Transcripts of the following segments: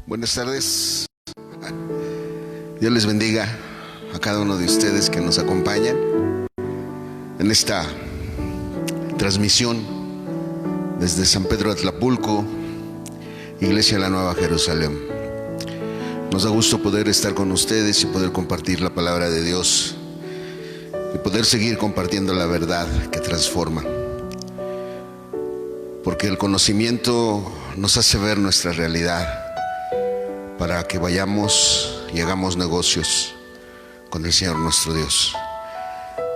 Buenas tardes. Dios les bendiga a cada uno de ustedes que nos acompañan en esta transmisión desde San Pedro Atlapulco, Iglesia de la Nueva Jerusalén. Nos da gusto poder estar con ustedes y poder compartir la palabra de Dios y poder seguir compartiendo la verdad que transforma, porque el conocimiento nos hace ver nuestra realidad para que vayamos y hagamos negocios con el Señor nuestro Dios.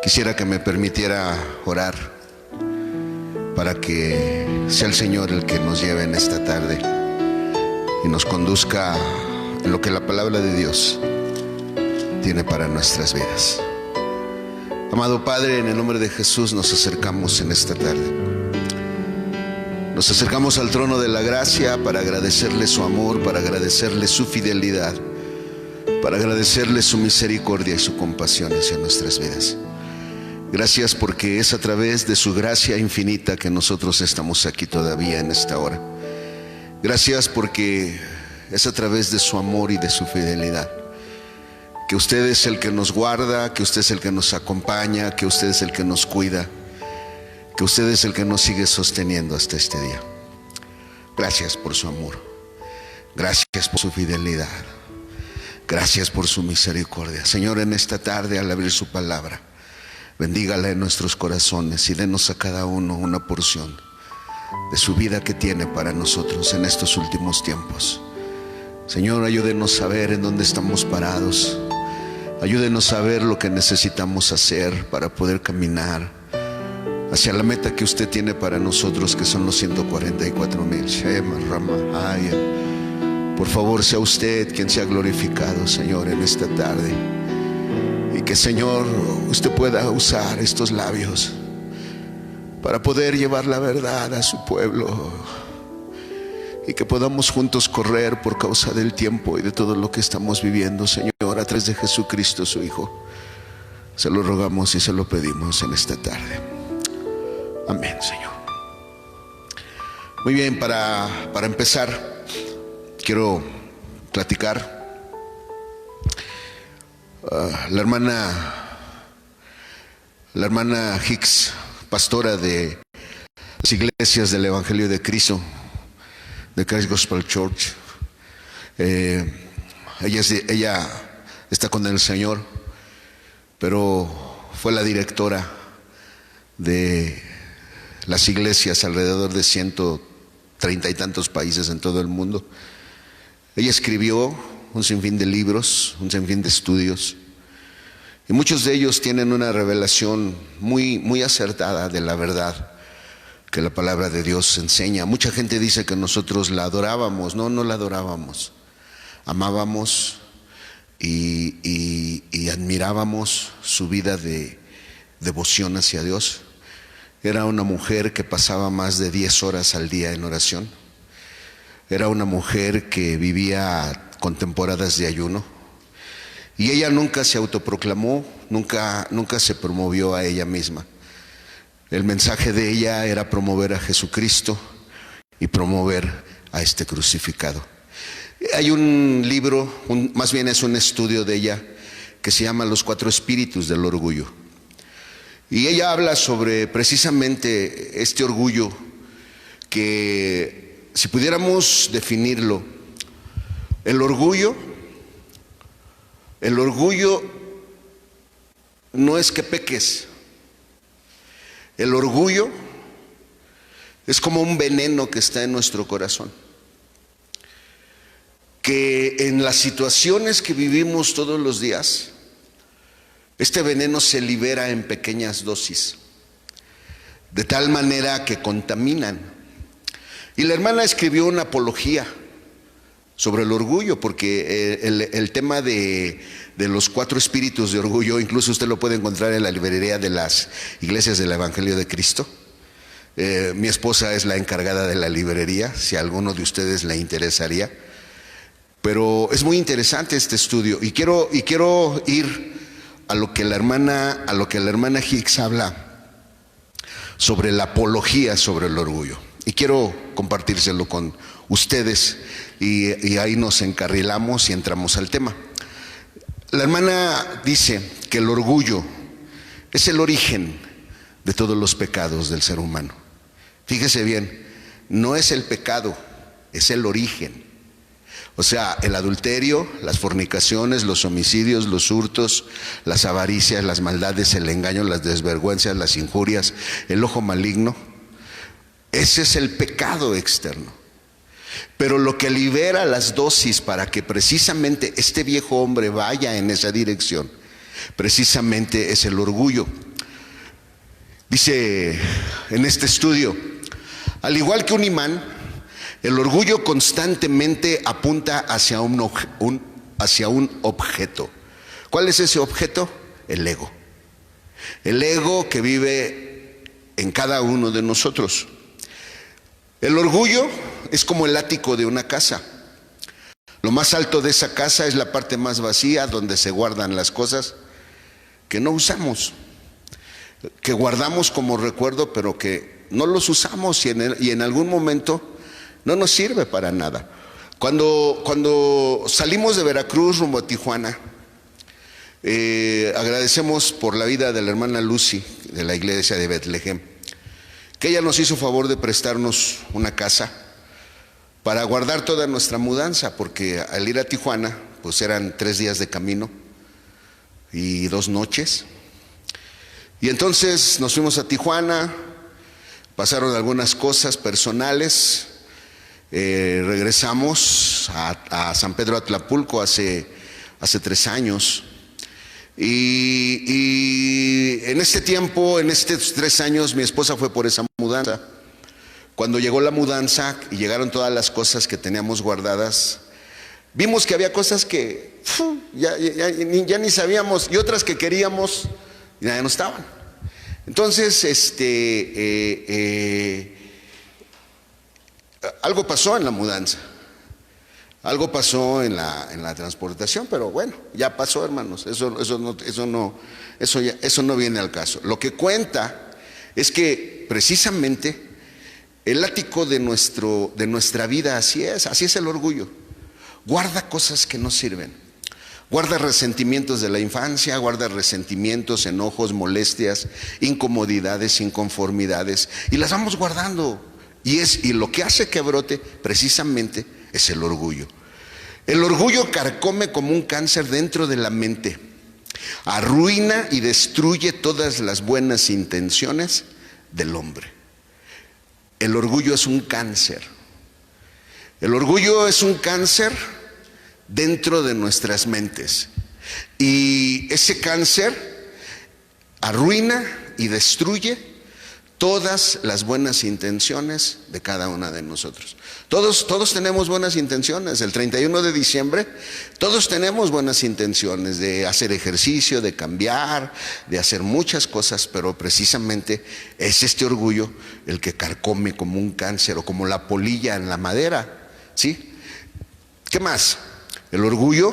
Quisiera que me permitiera orar para que sea el Señor el que nos lleve en esta tarde y nos conduzca en lo que la palabra de Dios tiene para nuestras vidas. Amado Padre, en el nombre de Jesús nos acercamos en esta tarde. Nos acercamos al trono de la gracia para agradecerle su amor, para agradecerle su fidelidad, para agradecerle su misericordia y su compasión hacia nuestras vidas. Gracias porque es a través de su gracia infinita que nosotros estamos aquí todavía en esta hora. Gracias porque es a través de su amor y de su fidelidad que usted es el que nos guarda, que usted es el que nos acompaña, que usted es el que nos cuida, que usted es el que nos sigue sosteniendo hasta este día. Gracias por su amor, gracias por su fidelidad, gracias por su misericordia. Señor, en esta tarde al abrir su palabra, bendígala en nuestros corazones y denos a cada uno una porción de su vida que tiene para nosotros en estos últimos tiempos. Señor, ayúdenos a ver en dónde estamos parados, ayúdenos a ver lo que necesitamos hacer para poder caminar hacia la meta que usted tiene para nosotros, que son los 144,000. Por favor, sea usted quien sea glorificado, Señor, en esta tarde. Y que, Señor, usted pueda usar estos labios para poder llevar la verdad a su pueblo. Y que podamos juntos correr por causa del tiempo y de todo lo que estamos viviendo, Señor, a través de Jesucristo, su Hijo. Se lo rogamos y se lo pedimos en esta tarde. Amén, Señor. Muy bien, para empezar, quiero platicar. La hermana Hicks, pastora de las iglesias del Evangelio de Cristo, de Christ Gospel Church. Ella está con el Señor, pero fue la directora de las iglesias alrededor de 130 y tantos países en todo el mundo. Ella escribió un sinfín de libros, un sinfín de estudios, y muchos de ellos tienen una revelación muy acertada de la verdad que la palabra de Dios enseña. Mucha gente dice que nosotros la adorábamos. No la adorábamos, amábamos y admirábamos su vida de devoción hacia Dios. Era una mujer que pasaba más de 10 horas al día en oración. Era una mujer que vivía con temporadas de ayuno. Y ella nunca se autoproclamó, nunca se promovió a ella misma. El mensaje de ella era promover a Jesucristo y promover a este crucificado. Hay un libro, más bien es un estudio de ella, que se llama Los 4 espíritus del orgullo. Y ella habla sobre precisamente este orgullo que, si pudiéramos definirlo, el orgullo no es que peques. El orgullo es como un veneno que está en nuestro corazón, que en las situaciones que vivimos todos los días, este veneno se libera en pequeñas dosis, de tal manera que contaminan. Y la hermana escribió una apología sobre el orgullo, porque el tema de los 4 espíritus de orgullo, incluso usted lo puede encontrar en la librería de las iglesias del Evangelio de Cristo. Mi esposa es la encargada de la librería, si a alguno de ustedes le interesaría. Pero es muy interesante este estudio, y quiero ir a lo que la hermana Hicks habla sobre la apología sobre el orgullo. Y quiero compartírselo con ustedes y ahí nos encarrilamos y entramos al tema. La hermana dice que el orgullo es el origen de todos los pecados del ser humano. Fíjese bien, no es el pecado, es el origen. O sea, el adulterio, las fornicaciones, los homicidios, los hurtos, las avaricias, las maldades, el engaño, las desvergüenzas, las injurias, el ojo maligno. Ese es el pecado externo. Pero lo que libera las dosis para que precisamente este viejo hombre vaya en esa dirección, precisamente es el orgullo. Dice en este estudio, al igual que un imán, el orgullo constantemente apunta hacia un objeto. ¿Cuál es ese objeto? El ego. El ego que vive en cada uno de nosotros. El orgullo es como el ático de una casa. Lo más alto de esa casa es la parte más vacía, donde se guardan las cosas que no usamos, que guardamos como recuerdo, pero que no los usamos y en algún momento no nos sirve para nada. Cuando salimos de Veracruz rumbo a Tijuana, agradecemos por la vida de la hermana Lucy de la iglesia de Betlehem, que ella nos hizo favor de prestarnos una casa para guardar toda nuestra mudanza, porque al ir a Tijuana, pues eran 3 días de camino y 2 noches. Y entonces nos fuimos a Tijuana, pasaron algunas cosas personales, regresamos a San Pedro Atlapulco hace 3 años. Y en este tiempo, en estos 3 años, mi esposa fue por esa mudanza. Cuando llegó la mudanza y llegaron todas las cosas que teníamos guardadas, vimos que había cosas que ya ni sabíamos, y otras que queríamos y ya no estaban. Entonces, algo pasó en la mudanza, algo pasó en la transportación, pero bueno, ya pasó, hermanos. Eso no viene al caso. Lo que cuenta es que precisamente el ático de nuestra vida así es el orgullo. Guarda cosas que no sirven. Guarda resentimientos de la infancia, guarda resentimientos, enojos, molestias, incomodidades, inconformidades, y las vamos guardando. Y lo que hace que brote precisamente es el orgullo. El orgullo carcome como un cáncer dentro de la mente. Arruina y destruye todas las buenas intenciones del hombre. El orgullo es un cáncer. El orgullo es un cáncer dentro de nuestras mentes. Y ese cáncer arruina y destruye todas las buenas intenciones de cada una de nosotros. Todos tenemos buenas intenciones. El 31 de diciembre, todos tenemos buenas intenciones de hacer ejercicio, de cambiar, de hacer muchas cosas, pero precisamente es este orgullo el que carcome como un cáncer o como la polilla en la madera, ¿sí? ¿Qué más? El orgullo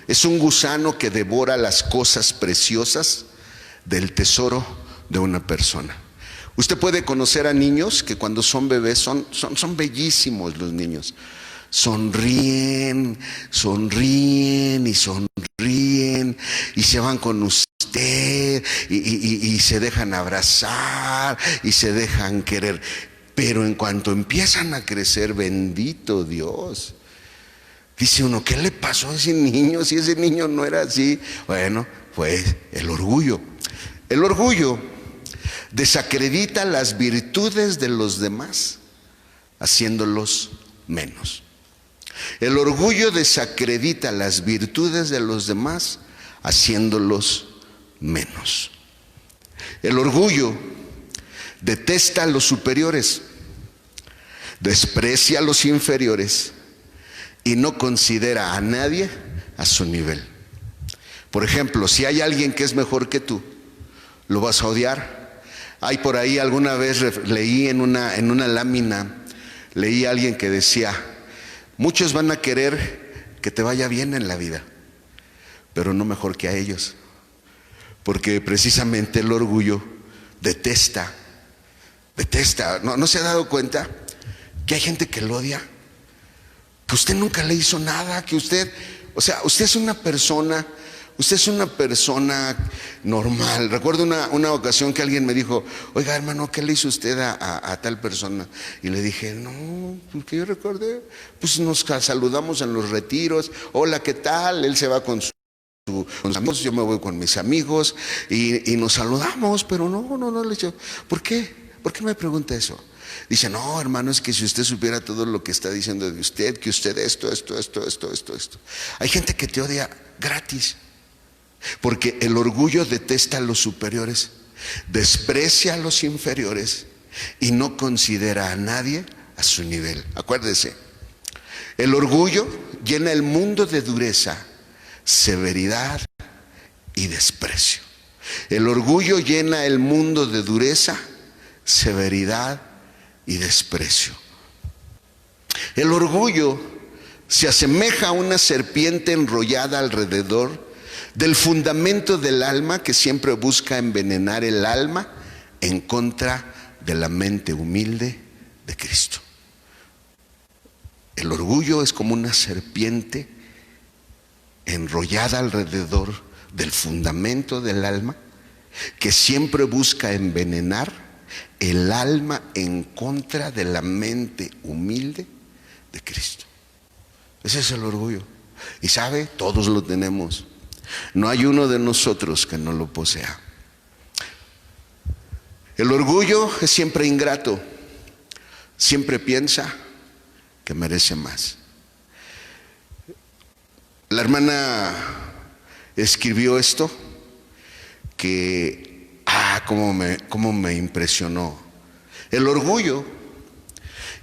es un gusano que devora las cosas preciosas del tesoro de una persona. Usted puede conocer a niños que cuando son bebés son bellísimos los niños. Sonríen y se van con usted y se dejan abrazar y se dejan querer. Pero en cuanto empiezan a crecer, bendito Dios, dice uno, ¿qué le pasó a ese niño? Si ese niño no era así. Bueno, pues el orgullo. El orgullo desacredita las virtudes de los demás, haciéndolos menos. El orgullo desacredita las virtudes de los demás, haciéndolos menos. El orgullo detesta a los superiores, desprecia a los inferiores y no considera a nadie a su nivel. Por ejemplo, si hay alguien que es mejor que tú, lo vas a odiar. Hay por ahí, alguna vez leí en una lámina, leí a alguien que decía, muchos van a querer que te vaya bien en la vida, pero no mejor que a ellos, porque precisamente el orgullo detesta. ¿No se ha dado cuenta que hay gente que lo odia, que usted nunca le hizo nada, que usted, o sea, usted es una persona normal. Recuerdo una ocasión que alguien me dijo: oiga, hermano, ¿qué le hizo usted a tal persona? Y le dije: no, que yo recordé, pues nos saludamos en los retiros. Hola, ¿qué tal? Él se va con sus amigos, yo me voy con mis amigos y nos saludamos, pero no le digo: ¿por qué? ¿Por qué me pregunta eso? Dice: no, hermano, es que si usted supiera todo lo que está diciendo de usted, que usted esto. Hay gente que te odia gratis, porque el orgullo detesta a los superiores, desprecia a los inferiores y no considera a nadie a su nivel. Acuérdese, el orgullo llena el mundo de dureza, severidad y desprecio. El orgullo llena el mundo de dureza, severidad y desprecio. El orgullo se asemeja a una serpiente enrollada alrededor del fundamento del alma, que siempre busca envenenar el alma en contra de la mente humilde de Cristo. El orgullo es como una serpiente enrollada alrededor del fundamento del alma, que siempre busca envenenar el alma en contra de la mente humilde de Cristo. Ese es el orgullo. Y sabe, todos lo tenemos. No hay uno de nosotros que no lo posea. El orgullo es siempre ingrato, siempre piensa que merece más. La hermana escribió esto, que cómo me impresionó. El orgullo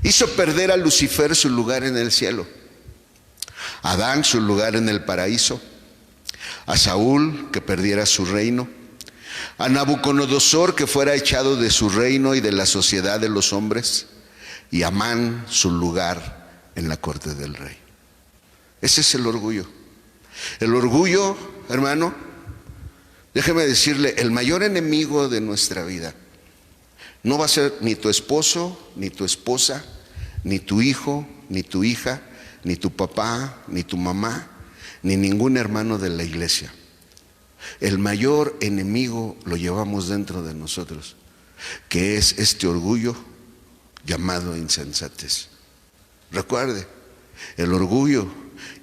hizo perder a Lucifer su lugar en el cielo, a Adán su lugar en el paraíso, a Saúl que perdiera su reino, a Nabucodonosor que fuera echado de su reino y de la sociedad de los hombres, y a Amán su lugar en la corte del rey. Ese es el orgullo. El orgullo, hermano, déjeme decirle, el mayor enemigo de nuestra vida no va a ser ni tu esposo, ni tu esposa, ni tu hijo, ni tu hija, ni tu papá, ni tu mamá, ni ningún hermano de la iglesia. El mayor enemigo lo llevamos dentro de nosotros, que es este orgullo llamado insensatez. Recuerde, el orgullo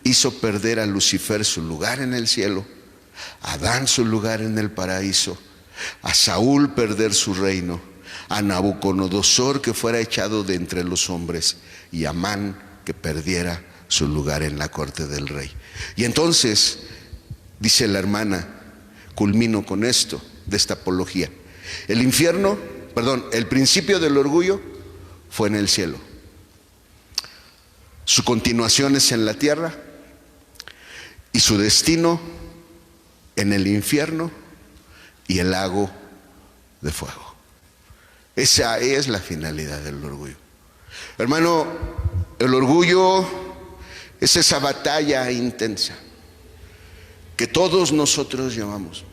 hizo perder a Lucifer su lugar en el cielo, a Adán su lugar en el paraíso, a Saúl perder su reino, a Nabucodonosor que fuera echado de entre los hombres, y a Amán que perdiera su lugar en la corte del rey. Y entonces, dice la hermana, culmino con esto, de esta apología: el principio del orgullo fue en el cielo, su continuación es en la tierra, y su destino en el infierno y el lago de fuego. Esa es la finalidad del orgullo. Hermano, el orgullo es esa batalla intensa que todos nosotros llevamos.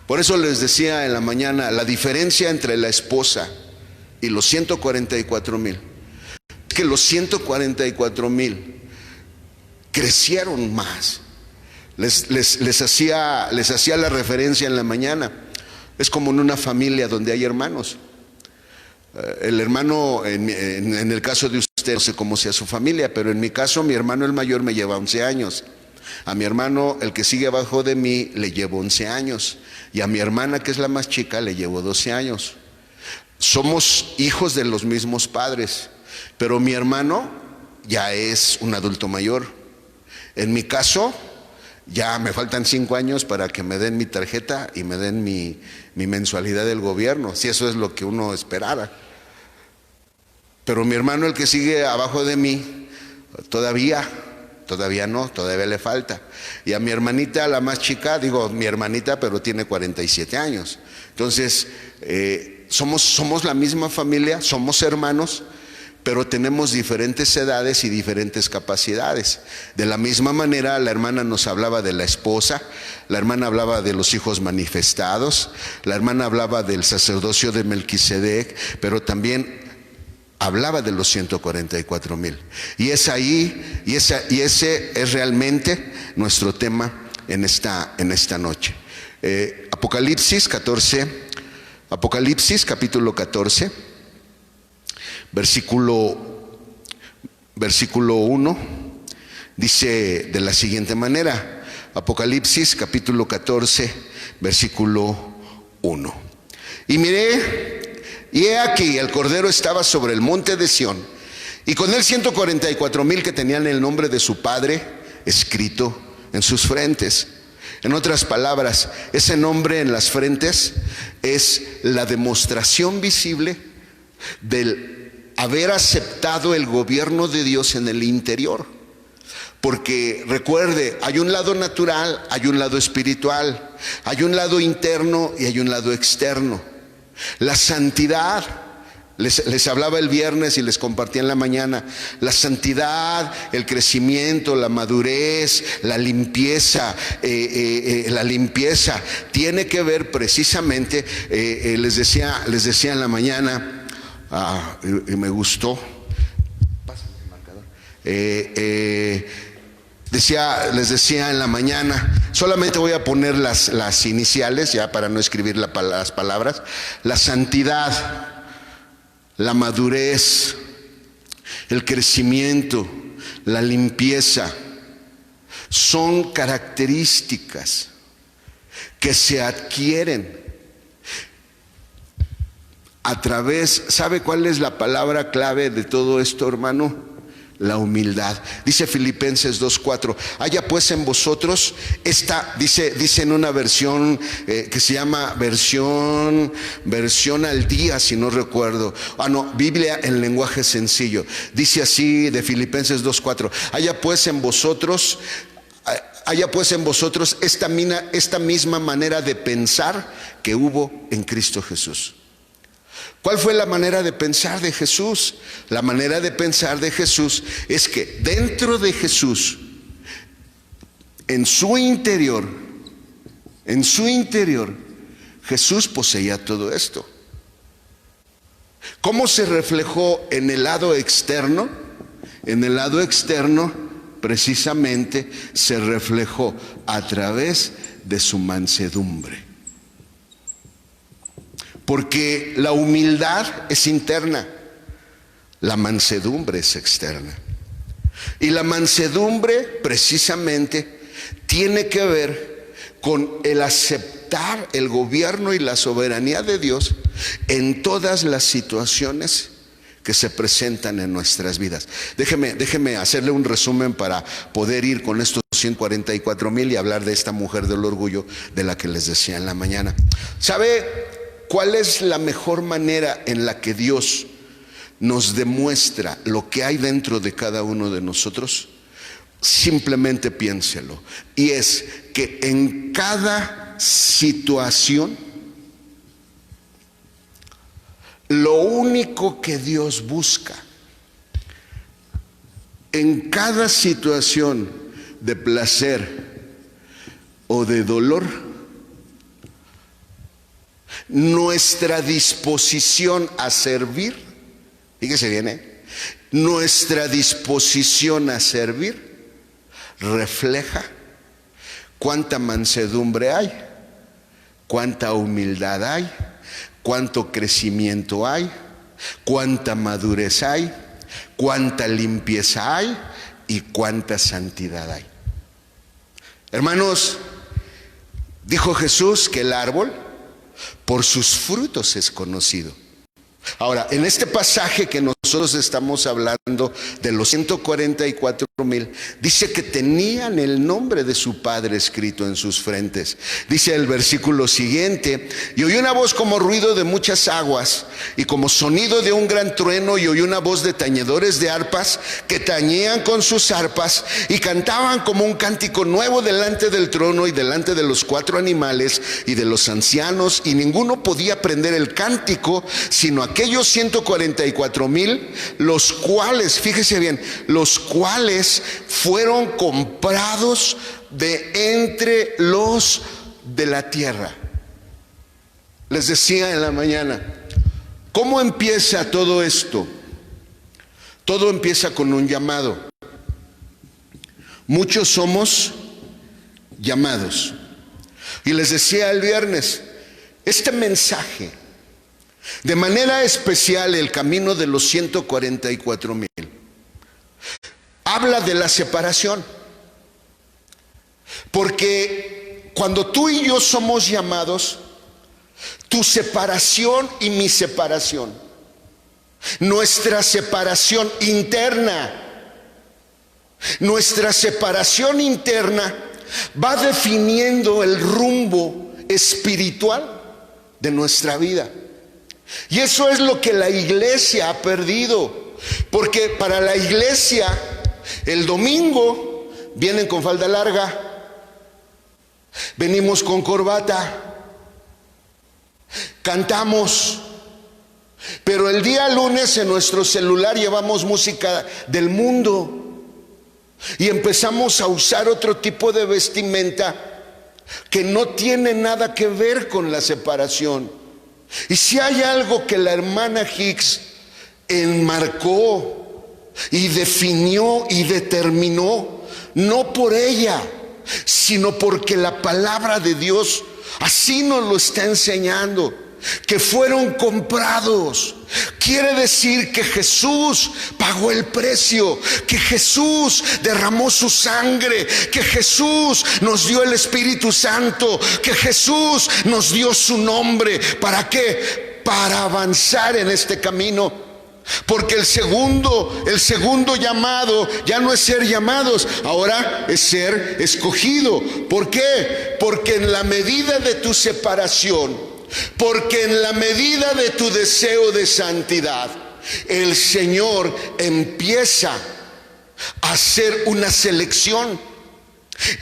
Por eso les decía en la mañana, la diferencia entre la esposa y los 144,000, es que los 144,000 crecieron más. Les hacía la referencia en la mañana. Es como en una familia donde hay hermanos. El hermano, en el caso de usted, no sé cómo sea su familia, pero en mi caso, mi hermano el mayor me lleva 11 años. A mi hermano, el que sigue abajo de mí, le llevo 11 años. Y a mi hermana, que es la más chica, le llevo 12 años. Somos hijos de los mismos padres, pero mi hermano ya es un adulto mayor. En mi caso, ya me faltan 5 años para que me den mi tarjeta y me den mi mensualidad del gobierno, si eso es lo que uno esperara. Pero mi hermano, el que sigue abajo de mí, todavía no, todavía le falta. Y a mi hermanita, la más chica, digo mi hermanita, pero tiene 47 años. Entonces, somos la misma familia, somos hermanos, pero tenemos diferentes edades y diferentes capacidades. De la misma manera, la hermana nos hablaba de la esposa, la hermana hablaba de los hijos manifestados, la hermana hablaba del sacerdocio de Melquisedec, pero también hablaba de los 144,000. Y es ahí, y ese es realmente nuestro tema en esta noche. Apocalipsis capítulo 14, versículo 1, dice de la siguiente manera. Apocalipsis capítulo 14, versículo 1. Y miré, y he aquí, el Cordero estaba sobre el monte de Sión, y con él 144,000 que tenían el nombre de su Padre escrito en sus frentes. En otras palabras, ese nombre en las frentes es la demostración visible del haber aceptado el gobierno de Dios en el interior. Porque recuerde, hay un lado natural, hay un lado espiritual, hay un lado interno y hay un lado externo. La santidad, les hablaba el viernes y les compartí en la mañana, la santidad, el crecimiento, la madurez, la limpieza, tiene que ver precisamente, les decía en la mañana, y me gustó, pásame el marcador, les decía en la mañana, solamente voy a poner las iniciales ya para no escribir las palabras. La santidad, la madurez, el crecimiento, la limpieza son características que se adquieren a través. ¿Sabe cuál es la palabra clave de todo esto, hermano? La humildad. Dice Filipenses 2:4, haya pues en vosotros dice en una versión que se llama versión al día, si no recuerdo, Biblia en lenguaje sencillo, dice así de Filipenses 2:4, haya pues en vosotros esta misma manera de pensar que hubo en Cristo Jesús. ¿Cuál fue la manera de pensar de Jesús? La manera de pensar de Jesús es que dentro de Jesús, en su interior, Jesús poseía todo esto. ¿Cómo se reflejó en el lado externo? En el lado externo, precisamente, se reflejó a través de su mansedumbre. Porque la humildad es interna, la mansedumbre es externa. Y la mansedumbre precisamente tiene que ver con el aceptar el gobierno y la soberanía de Dios en todas las situaciones que se presentan en nuestras vidas. Déjeme hacerle un resumen para poder ir con estos 144,000 y hablar de esta mujer del orgullo de la que les decía en la mañana. ¿Sabe cuál es la mejor manera en la que Dios nos demuestra lo que hay dentro de cada uno de nosotros? Simplemente piénselo. Y es que en cada situación, lo único que Dios busca, en cada situación de placer o de dolor, nuestra disposición a servir, fíjese bien, nuestra disposición a servir refleja cuánta mansedumbre hay, cuánta humildad hay, cuánto crecimiento hay, cuánta madurez hay, cuánta limpieza hay y cuánta santidad hay. Hermanos, dijo Jesús que el árbol por sus frutos es conocido. Ahora, en este pasaje que nosotros estamos hablando de los 144,000, dice que tenían el nombre de su Padre escrito en sus frentes. Dice el versículo siguiente: y oí una voz como ruido de muchas aguas y como sonido de un gran trueno, y oí una voz de tañedores de arpas que tañían con sus arpas y cantaban como un cántico nuevo delante del trono y delante de los 4 animales y de los ancianos, y ninguno podía aprender el cántico sino aquellos 144,000, los cuales, fíjese bien, los cuales fueron comprados de entre los de la tierra. Les decía en la mañana, ¿cómo empieza todo esto? Todo empieza con un llamado. Muchos somos llamados. Y les decía el viernes, este mensaje, de manera especial el camino de los 144,000, habla de la separación. Porque cuando tú y yo somos llamados, tu separación y mi separación, nuestra separación interna, va definiendo el rumbo espiritual de nuestra vida. Y eso es lo que la iglesia ha perdido. Porque para la iglesia, el domingo vienen con falda larga, venimos con corbata, cantamos, pero el día lunes en nuestro celular llevamos música del mundo y empezamos a usar otro tipo de vestimenta que no tiene nada que ver con la separación. Y si hay algo que la hermana Hicks enmarcó y definió y determinó, no por ella, sino porque la palabra de Dios así nos lo está enseñando, que fueron comprados. Quiere decir que Jesús pagó el precio, que Jesús derramó su sangre, que Jesús nos dio el Espíritu Santo, que Jesús nos dio su nombre. ¿Para qué? Para avanzar en este camino. Porque el segundo llamado ya no es ser llamados, ahora es ser escogido. ¿Por qué? Porque en la medida de tu separación, porque en la medida de tu deseo de santidad, el Señor empieza a hacer una selección.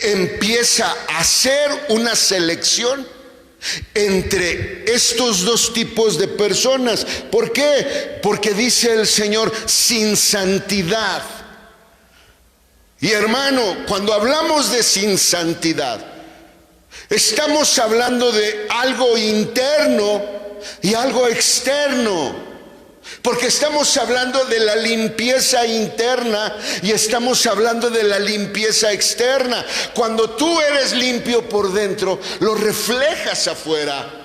Empieza a hacer una selección entre estos dos tipos de personas. ¿Por qué? Porque dice el Señor, sin santidad. Y hermano, cuando hablamos de sin santidad, estamos hablando de algo interno y algo externo. Porque estamos hablando de la limpieza interna y estamos hablando de la limpieza externa. Cuando tú eres limpio por dentro, lo reflejas afuera.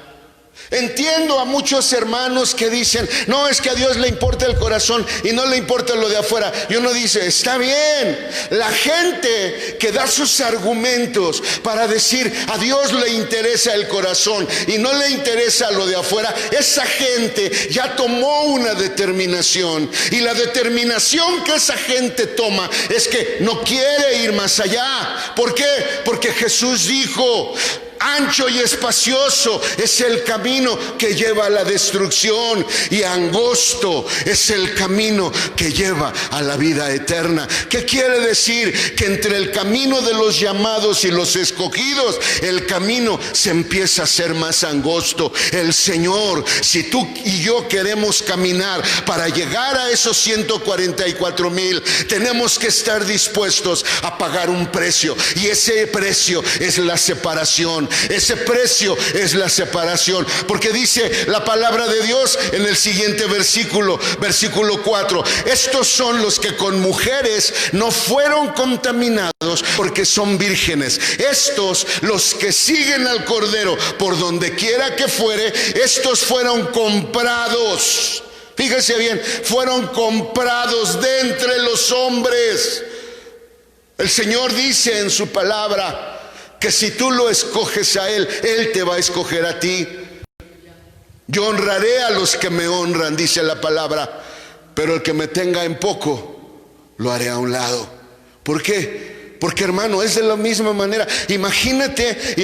Entiendo a muchos hermanos que dicen, no, es que a Dios le importa el corazón y no le importa lo de afuera. Y uno dice, está bien. La gente que da sus argumentos para decir, a Dios le interesa el corazón y no le interesa lo de afuera, esa gente ya tomó una determinación. Y la determinación que esa gente toma es que no quiere ir más allá. ¿Por qué? Porque Jesús dijo, ancho y espacioso es el camino que lleva a la destrucción y angosto es el camino que lleva a la vida eterna. ¿Qué quiere decir? Que entre el camino de los llamados y los escogidos, el camino se empieza a hacer más angosto. El Señor, si tú y yo queremos caminar para llegar a esos 144,000, tenemos que estar dispuestos a pagar un precio, y ese precio es la separación. Ese precio es la separación, porque dice la palabra de Dios en el siguiente versículo 4: estos son los que con mujeres no fueron contaminados porque son vírgenes. Estos, los que siguen al Cordero por donde quiera que fuere, estos fueron comprados. Fíjese bien, fueron comprados de entre los hombres. El Señor dice en su palabra que si tú lo escoges a Él, Él te va a escoger a ti. Yo honraré a los que me honran, dice la palabra, pero el que me tenga en poco, lo haré a un lado. ¿Por qué? Porque, hermano, es de la misma manera. Imagínate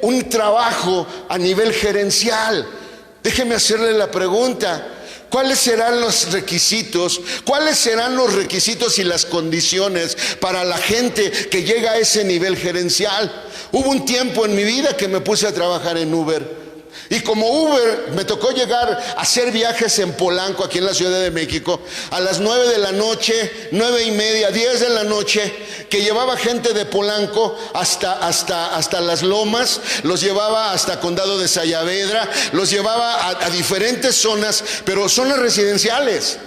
un trabajo a nivel gerencial. Déjeme hacerle la pregunta: ¿cuáles serán los requisitos? ¿Cuáles serán los requisitos y las condiciones para la gente que llega a ese nivel gerencial? Hubo un tiempo en mi vida que me puse a trabajar en Uber. Y como Uber me tocó llegar a hacer viajes en Polanco, aquí en la Ciudad de México, a las 9 de la noche, 9:30, 10 de la noche, que llevaba gente de Polanco hasta Las Lomas, los llevaba hasta Condado de Sayavedra, los llevaba a diferentes zonas, pero zonas residenciales.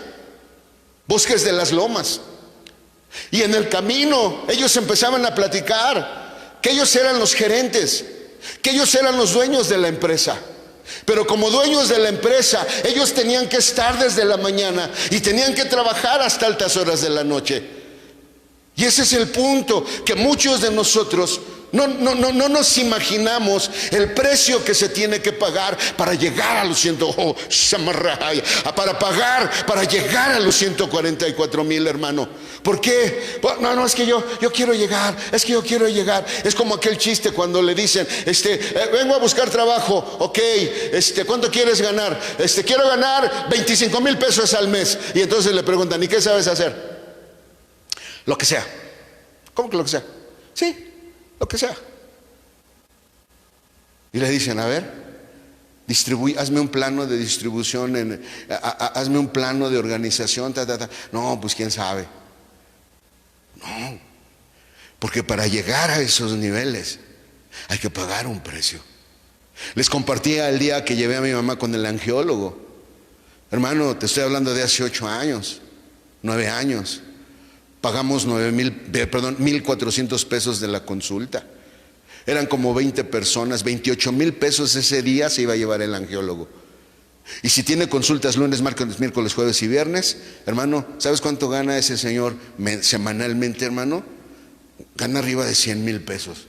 Bosques de las Lomas. Y en el camino ellos empezaban a platicar que ellos eran los gerentes, que ellos eran los dueños de la empresa. Pero como dueños de la empresa, ellos tenían que estar desde la mañana y tenían que trabajar hasta altas horas de la noche. Y ese es el punto, que muchos de nosotros no nos imaginamos el precio que se tiene que pagar para llegar a los para llegar a los 144,000, hermano. ¿Por qué? No, es que yo quiero llegar, es que yo quiero llegar. Es como aquel chiste cuando le dicen, vengo a buscar trabajo, ok, ¿cuánto quieres ganar? Quiero ganar 25,000 pesos al mes. Y entonces le preguntan, ¿y qué sabes hacer? Lo que sea. ¿Cómo que lo que sea? Sí, lo que sea. Y le dicen, a ver, hazme un plano de distribución, hazme un plano de organización, No, pues quién sabe. No, porque para llegar a esos niveles hay que pagar un precio. Les compartía el día que llevé a mi mamá con el angiólogo. Hermano, te estoy hablando de hace 8 años, 9 años. Pagamos 1,400 pesos de la consulta. Eran como 20 personas, 28,000 pesos ese día se iba a llevar el angiólogo. Y si tiene consultas lunes, martes, miércoles, jueves y viernes, hermano, ¿sabes cuánto gana ese señor semanalmente, hermano? Gana arriba de 100,000 pesos.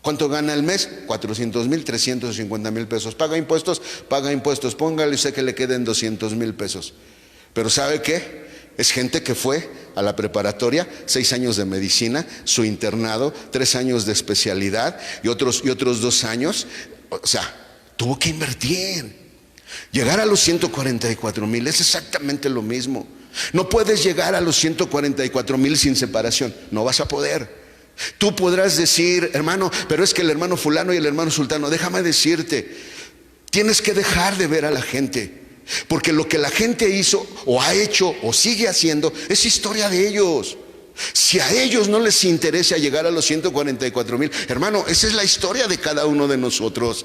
¿Cuánto gana al mes? 400,000, 350,000 pesos. Paga impuestos, póngale usted que le queden 200,000 pesos. Pero ¿sabe qué? Es gente que fue a la preparatoria, 6 años de medicina, su internado, 3 años de especialidad y otros 2 años. O sea, tuvo que invertir. Llegar a los 144,000 es exactamente lo mismo. No puedes llegar a los 144,000 sin separación, no vas a poder. Tú podrás decir, hermano, pero es que el hermano fulano y el hermano sultano, déjame decirte, tienes que dejar de ver a la gente. Porque lo que la gente hizo o ha hecho o sigue haciendo es historia de ellos. Si a ellos no les interesa llegar a los 144,000, hermano, esa es la historia de cada uno de nosotros.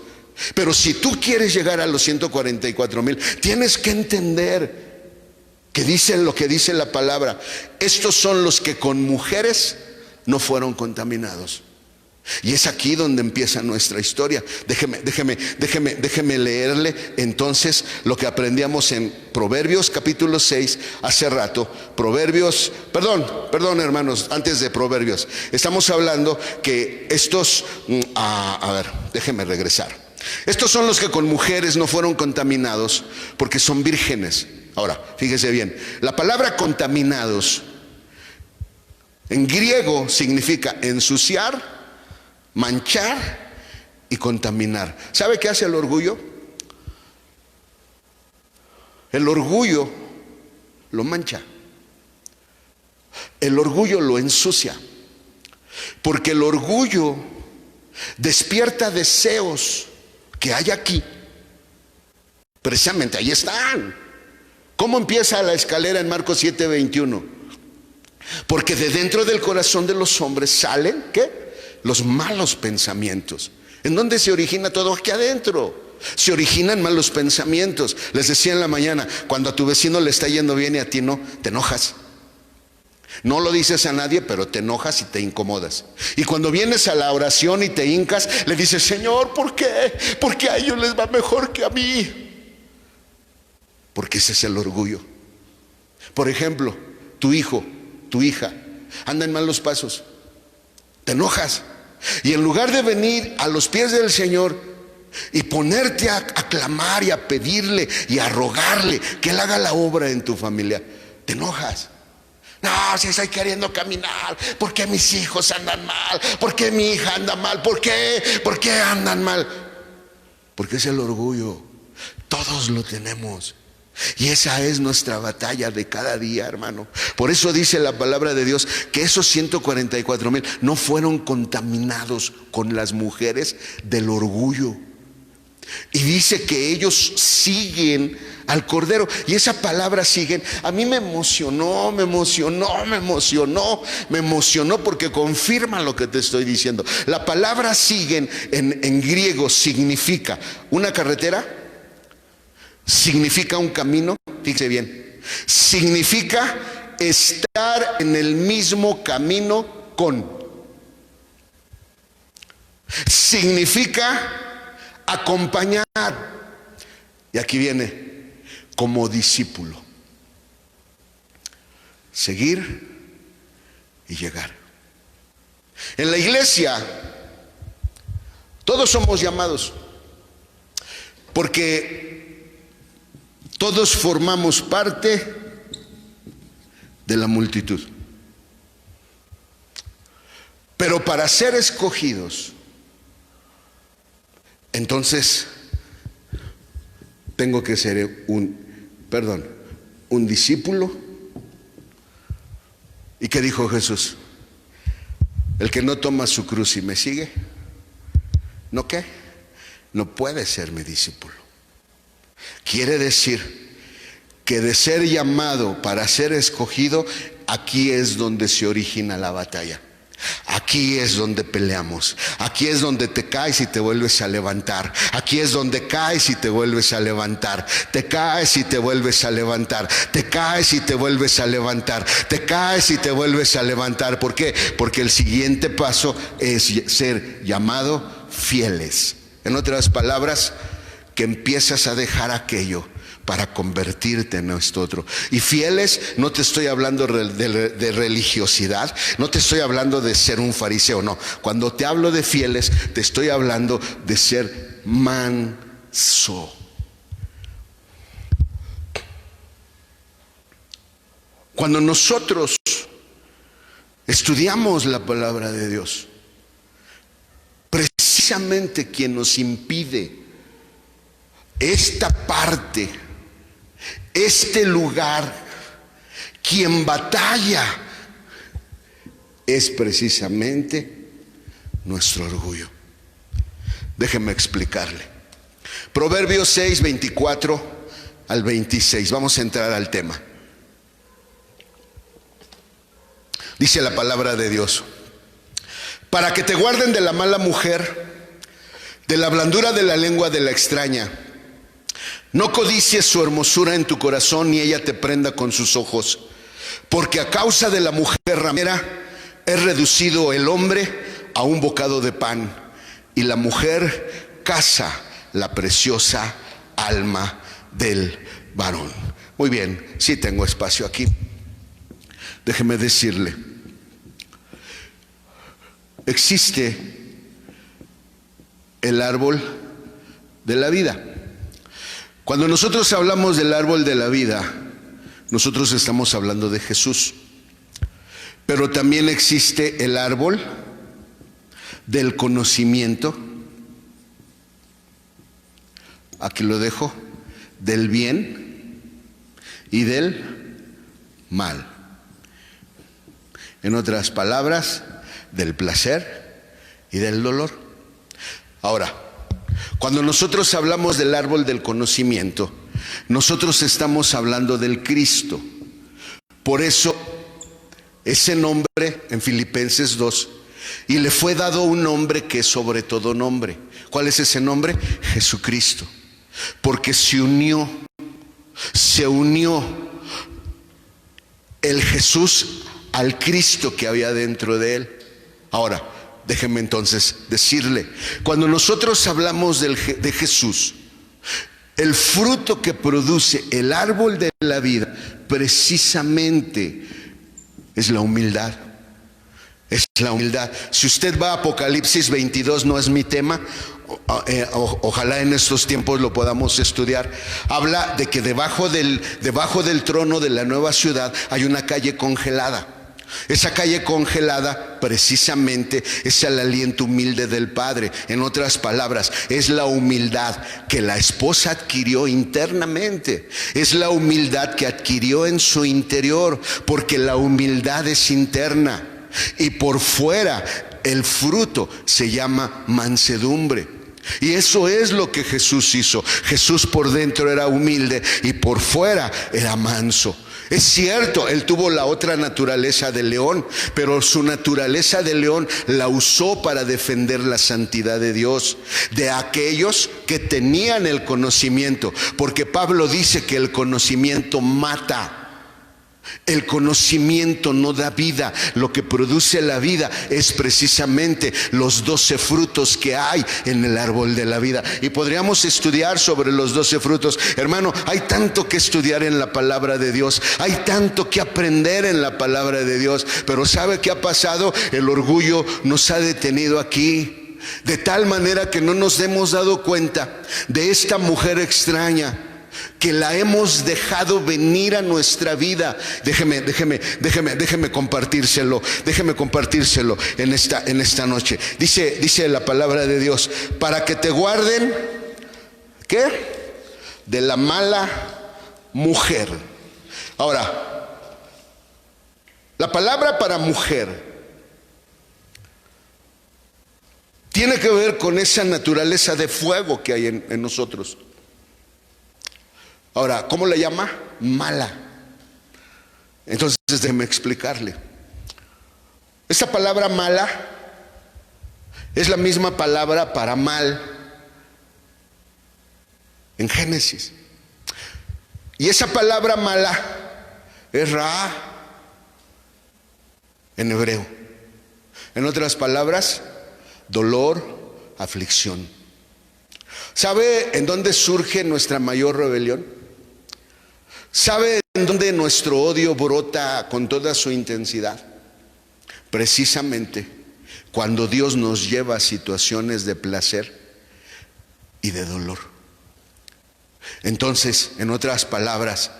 Pero si tú quieres llegar a los 144,000, tienes que entender que dicen lo que dice la palabra. Estos son los que con mujeres no fueron contaminados. Y es aquí donde empieza nuestra historia. Déjeme leerle entonces lo que aprendíamos en Proverbios capítulo 6 hace rato. Perdón hermanos, antes de Proverbios, estamos hablando que estos, déjeme regresar. Estos son los que con mujeres no fueron contaminados porque son vírgenes. Ahora, fíjese bien, la palabra contaminados en griego significa ensuciar, manchar y contaminar. ¿Sabe qué hace el orgullo? El orgullo lo mancha. El orgullo lo ensucia. Porque el orgullo despierta deseos que hay aquí. Precisamente ahí están. ¿Cómo empieza la escalera en Marcos 7:21? Porque de dentro del corazón de los hombres salen, ¿qué? Los malos pensamientos. ¿En dónde se origina todo? Aquí adentro. Se originan malos pensamientos. Les decía en la mañana, cuando a tu vecino le está yendo bien y a ti no, te enojas. No lo dices a nadie, pero te enojas y te incomodas. Y cuando vienes a la oración y te hincas, le dices, Señor, ¿por qué? Porque a ellos les va mejor que a mí. Porque ese es el orgullo. Por ejemplo, tu hijo, tu hija, anda en malos pasos. Te enojas. Y en lugar de venir a los pies del Señor y ponerte a clamar y a pedirle y a rogarle que Él haga la obra en tu familia, te enojas. No, si estoy queriendo caminar, ¿por qué mis hijos andan mal? ¿Por qué mi hija anda mal? ¿Por qué? ¿Por qué andan mal? Porque es el orgullo. Todos lo tenemos. Y esa es nuestra batalla de cada día, hermano. Por eso dice la palabra de Dios que esos 144,000 no fueron contaminados con las mujeres del orgullo. Y dice que ellos siguen al Cordero. Y esa palabra siguen, a mí me emocionó porque confirma lo que te estoy diciendo. La palabra siguen en griego significa una carretera, significa un camino, fíjese bien, significa estar en el mismo camino con. Significa acompañar. Y aquí viene, como discípulo. Seguir y llegar. En la iglesia, todos somos llamados, porque todos formamos parte de la multitud. Pero para ser escogidos, entonces tengo que ser un discípulo. ¿Y qué dijo Jesús? El que no toma su cruz y me sigue, ¿no qué? No puede ser mi discípulo. Quiere decir que de ser llamado para ser escogido, aquí es donde se origina la batalla. Aquí es donde peleamos. Aquí es donde te caes y te vuelves a levantar. Aquí es donde caes y te vuelves a levantar. Te caes y te vuelves a levantar. Te caes y te vuelves a levantar. Te caes y te vuelves a levantar. ¿Por qué? Porque el siguiente paso es ser llamado fieles. En otras palabras, que empiezas a dejar aquello para convertirte en esto otro. Y fieles, no te estoy hablando de religiosidad, no te estoy hablando de ser un fariseo, no. Cuando te hablo de fieles, te estoy hablando de ser manso. Cuando nosotros estudiamos la palabra de Dios, precisamente quien nos impide esta parte, este lugar, quien batalla, es precisamente nuestro orgullo. Déjeme explicarle. Proverbios 6, 24 al 26. Vamos a entrar al tema. Dice la palabra de Dios: para que te guarden de la mala mujer, de la blandura de la lengua de la extraña. No codicies su hermosura en tu corazón, ni ella te prenda con sus ojos, porque a causa de la mujer ramera es reducido el hombre a un bocado de pan, y la mujer caza la preciosa alma del varón. Muy bien, sí tengo espacio aquí. Déjeme decirle, existe el árbol de la vida. Cuando nosotros hablamos del árbol de la vida, nosotros estamos hablando de Jesús. Pero también existe el árbol del conocimiento. Aquí lo dejo. Del bien y del mal. En otras palabras, del placer y del dolor. Ahora, cuando nosotros hablamos del árbol del conocimiento, nosotros estamos hablando del Cristo. Por eso, ese nombre en Filipenses 2, y le fue dado un nombre que es sobre todo nombre. ¿Cuál es ese nombre? Jesucristo. Porque se unió el Jesús al Cristo que había dentro de él. Ahora, déjeme entonces decirle, cuando nosotros hablamos de Jesús, el fruto que produce el árbol de la vida precisamente es la humildad. Es la humildad. Si usted va a Apocalipsis 22, no es mi tema, ojalá en estos tiempos lo podamos estudiar. Habla de que debajo del trono de la nueva ciudad hay una calle congelada. Esa calle congelada precisamente es el aliento humilde del Padre. En otras palabras, es la humildad que la esposa adquirió internamente. Es la humildad que adquirió en su interior, porque la humildad es interna. Y por fuera el fruto se llama mansedumbre. Y eso es lo que Jesús hizo. Jesús por dentro era humilde y por fuera era manso. Es cierto, él tuvo la otra naturaleza de león, pero su naturaleza de león la usó para defender la santidad de Dios, de aquellos que tenían el conocimiento, porque Pablo dice que el conocimiento mata. El conocimiento no da vida. Lo que produce la vida es precisamente los 12 frutos que hay en el árbol de la vida. Y podríamos estudiar sobre los 12 frutos. Hermano, hay tanto que estudiar en la palabra de Dios. Hay tanto que aprender en la palabra de Dios. Pero ¿sabe qué ha pasado? El orgullo nos ha detenido aquí, de tal manera que no nos hemos dado cuenta de esta mujer extraña que la hemos dejado venir a nuestra vida. Déjeme compartírselo. Déjeme compartírselo en esta noche. Dice la palabra de Dios, para que te guarden, ¿qué? De la mala mujer. Ahora, la palabra para mujer tiene que ver con esa naturaleza de fuego que hay en nosotros. Ahora, ¿cómo la llama? Mala. Entonces, déjeme explicarle. Esta palabra mala es la misma palabra para mal en Génesis. Y esa palabra mala es Ra en hebreo. En otras palabras, dolor, aflicción. ¿Sabe en dónde surge nuestra mayor rebelión? ¿Sabe en dónde nuestro odio brota con toda su intensidad? Precisamente cuando Dios nos lleva a situaciones de placer y de dolor. Entonces, en otras palabras,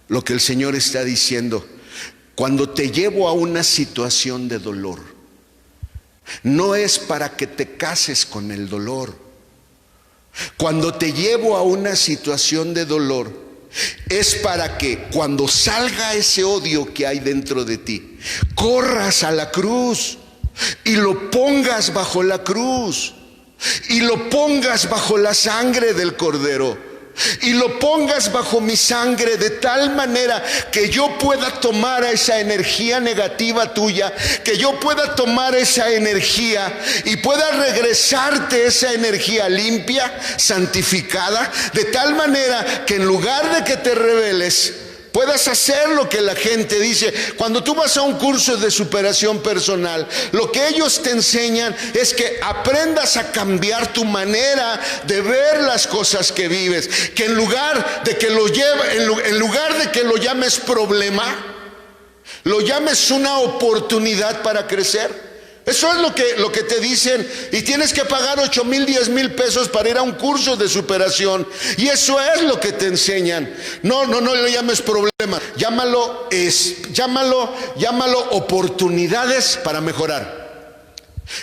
lo que el Señor está diciendo, cuando te llevo a una situación de dolor, no es para que te cases con el dolor. Cuando te llevo a una situación de dolor, es para que cuando salga ese odio que hay dentro de ti, corras a la cruz y lo pongas bajo la cruz, y lo pongas bajo la sangre del Cordero, y lo pongas bajo mi sangre, de tal manera que yo pueda tomar esa energía negativa tuya, que yo pueda tomar esa energía y pueda regresarte esa energía limpia, santificada, de tal manera que en lugar de que te rebeles, puedas hacer lo que la gente dice. Cuando tú vas a un curso de superación personal, lo que ellos te enseñan es que aprendas a cambiar tu manera de ver las cosas que vives, que en lugar de que lo llames problema, lo llames una oportunidad para crecer. Eso es lo que te dicen, y tienes que pagar 8,000, 10,000 pesos para ir a un curso de superación, y eso es lo que te enseñan. No lo llames problema, llámalo oportunidades para mejorar.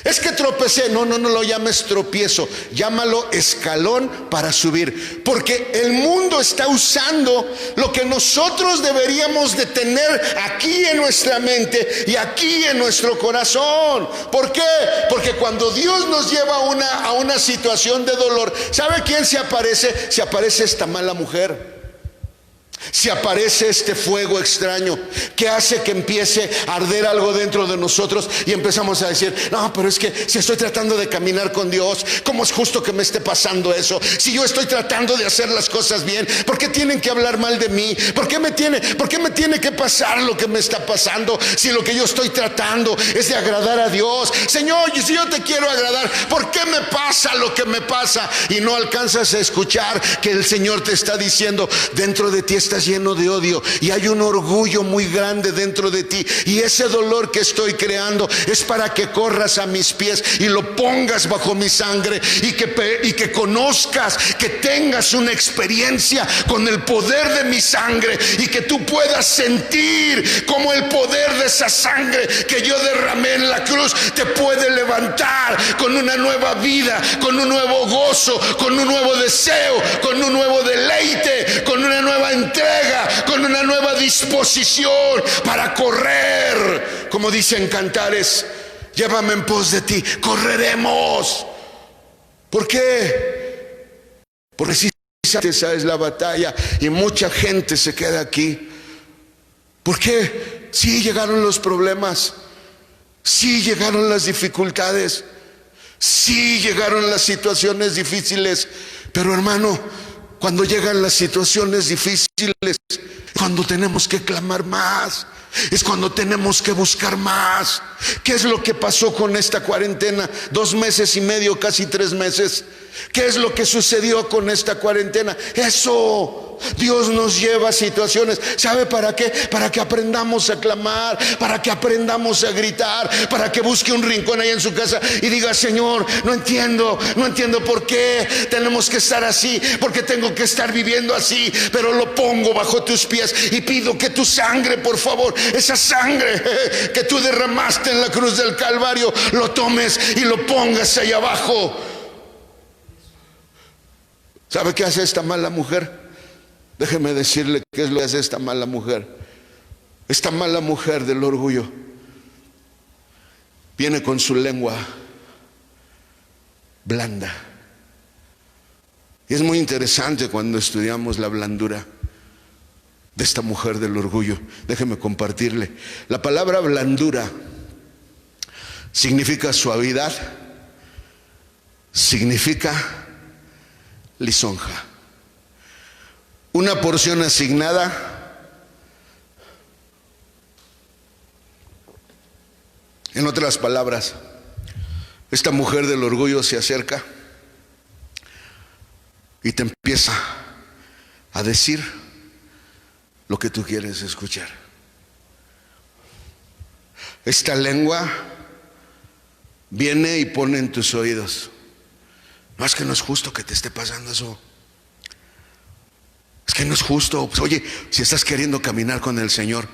Es que tropecé, no lo llames tropiezo, llámalo escalón para subir, porque el mundo está usando lo que nosotros deberíamos de tener aquí en nuestra mente y aquí en nuestro corazón. ¿Por qué? Porque cuando Dios nos lleva a una situación de dolor, ¿sabe quién se aparece? Se aparece esta mala mujer. Si aparece este fuego extraño que hace que empiece a arder algo dentro de nosotros y empezamos a decir, no, pero es que si estoy tratando de caminar con Dios, ¿cómo es justo que me esté pasando eso? Si yo estoy tratando de hacer las cosas bien, ¿por qué tienen que hablar mal de mí? ¿Por qué me tiene que pasar lo que me está pasando si lo que yo estoy tratando es de agradar a Dios? Señor, si yo te quiero agradar, ¿por qué me pasa lo que me pasa? Y no alcanzas a escuchar que el Señor te está diciendo, dentro de ti estás lleno de odio y hay un orgullo muy grande dentro de ti, y ese dolor que estoy creando es para que corras a mis pies y lo pongas bajo mi sangre, y que conozcas, que tengas una experiencia con el poder de mi sangre, y que tú puedas sentir como el poder de esa sangre que yo derramé en la cruz te puede levantar con una nueva vida, con un nuevo gozo, con un nuevo deseo, con un nuevo deleite, con una nueva entrega, con una nueva disposición para correr. Como dicen Cantares, llévame en pos de ti, correremos. ¿Por qué? Porque precisamente esa es la batalla, y mucha gente se queda aquí. Porque no entiende que Porque sí llegaron los problemas, sí llegaron las dificultades, sí llegaron las situaciones difíciles, pero hermano, cuando llegan las situaciones difíciles, cuando tenemos que clamar más, es cuando tenemos que buscar más. ¿Qué es lo que pasó con esta cuarentena? 2 meses y medio, casi 3 meses. ¿Qué es lo que sucedió con esta cuarentena? Eso. Dios nos lleva a situaciones. ¿Sabe para qué? Para que aprendamos a clamar, para que aprendamos a gritar, para que busque un rincón ahí en su casa y diga: Señor, no entiendo por qué tenemos que estar así, porque tengo que estar viviendo así, pero lo pongo bajo tus pies y pido que tu sangre, por favor, esa sangre que tú derramaste en la cruz del Calvario, lo tomes y lo pongas ahí abajo. ¿Sabe qué hace esta mala mujer? Déjeme decirle qué es lo que hace esta mala mujer. Esta mala mujer del orgullo viene con su lengua blanda. Y es muy interesante cuando estudiamos la blandura de esta mujer del orgullo. Déjeme compartirle. La palabra blandura significa suavidad, significa lisonja. Una porción asignada. En otras palabras, esta mujer del orgullo se acerca y te empieza a decir lo que tú quieres escuchar. Esta lengua viene y pone en tus oídos: no, es que no es justo que te esté pasando eso. Es que no es justo. Pues, oye, si estás queriendo caminar con el Señor,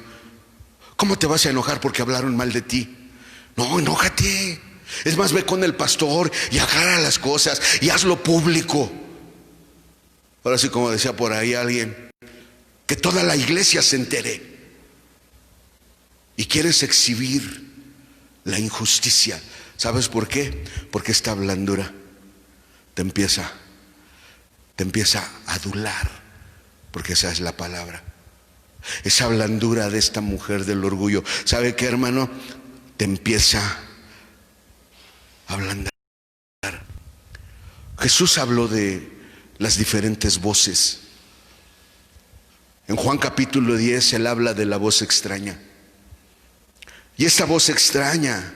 ¿cómo te vas a enojar porque hablaron mal de ti? No, enójate. Es más, ve con el pastor y aclara las cosas y hazlo público. Ahora sí, como decía por ahí alguien, que toda la iglesia se entere. Y quieres exhibir la injusticia. ¿Sabes por qué? Porque esta blandura te empieza a adular. Porque esa es la palabra. Esa blandura de esta mujer del orgullo, ¿sabe qué, hermano? Te empieza a ablandar. Jesús habló de las diferentes voces. En Juan capítulo 10 él habla de la voz extraña. Y esta voz extraña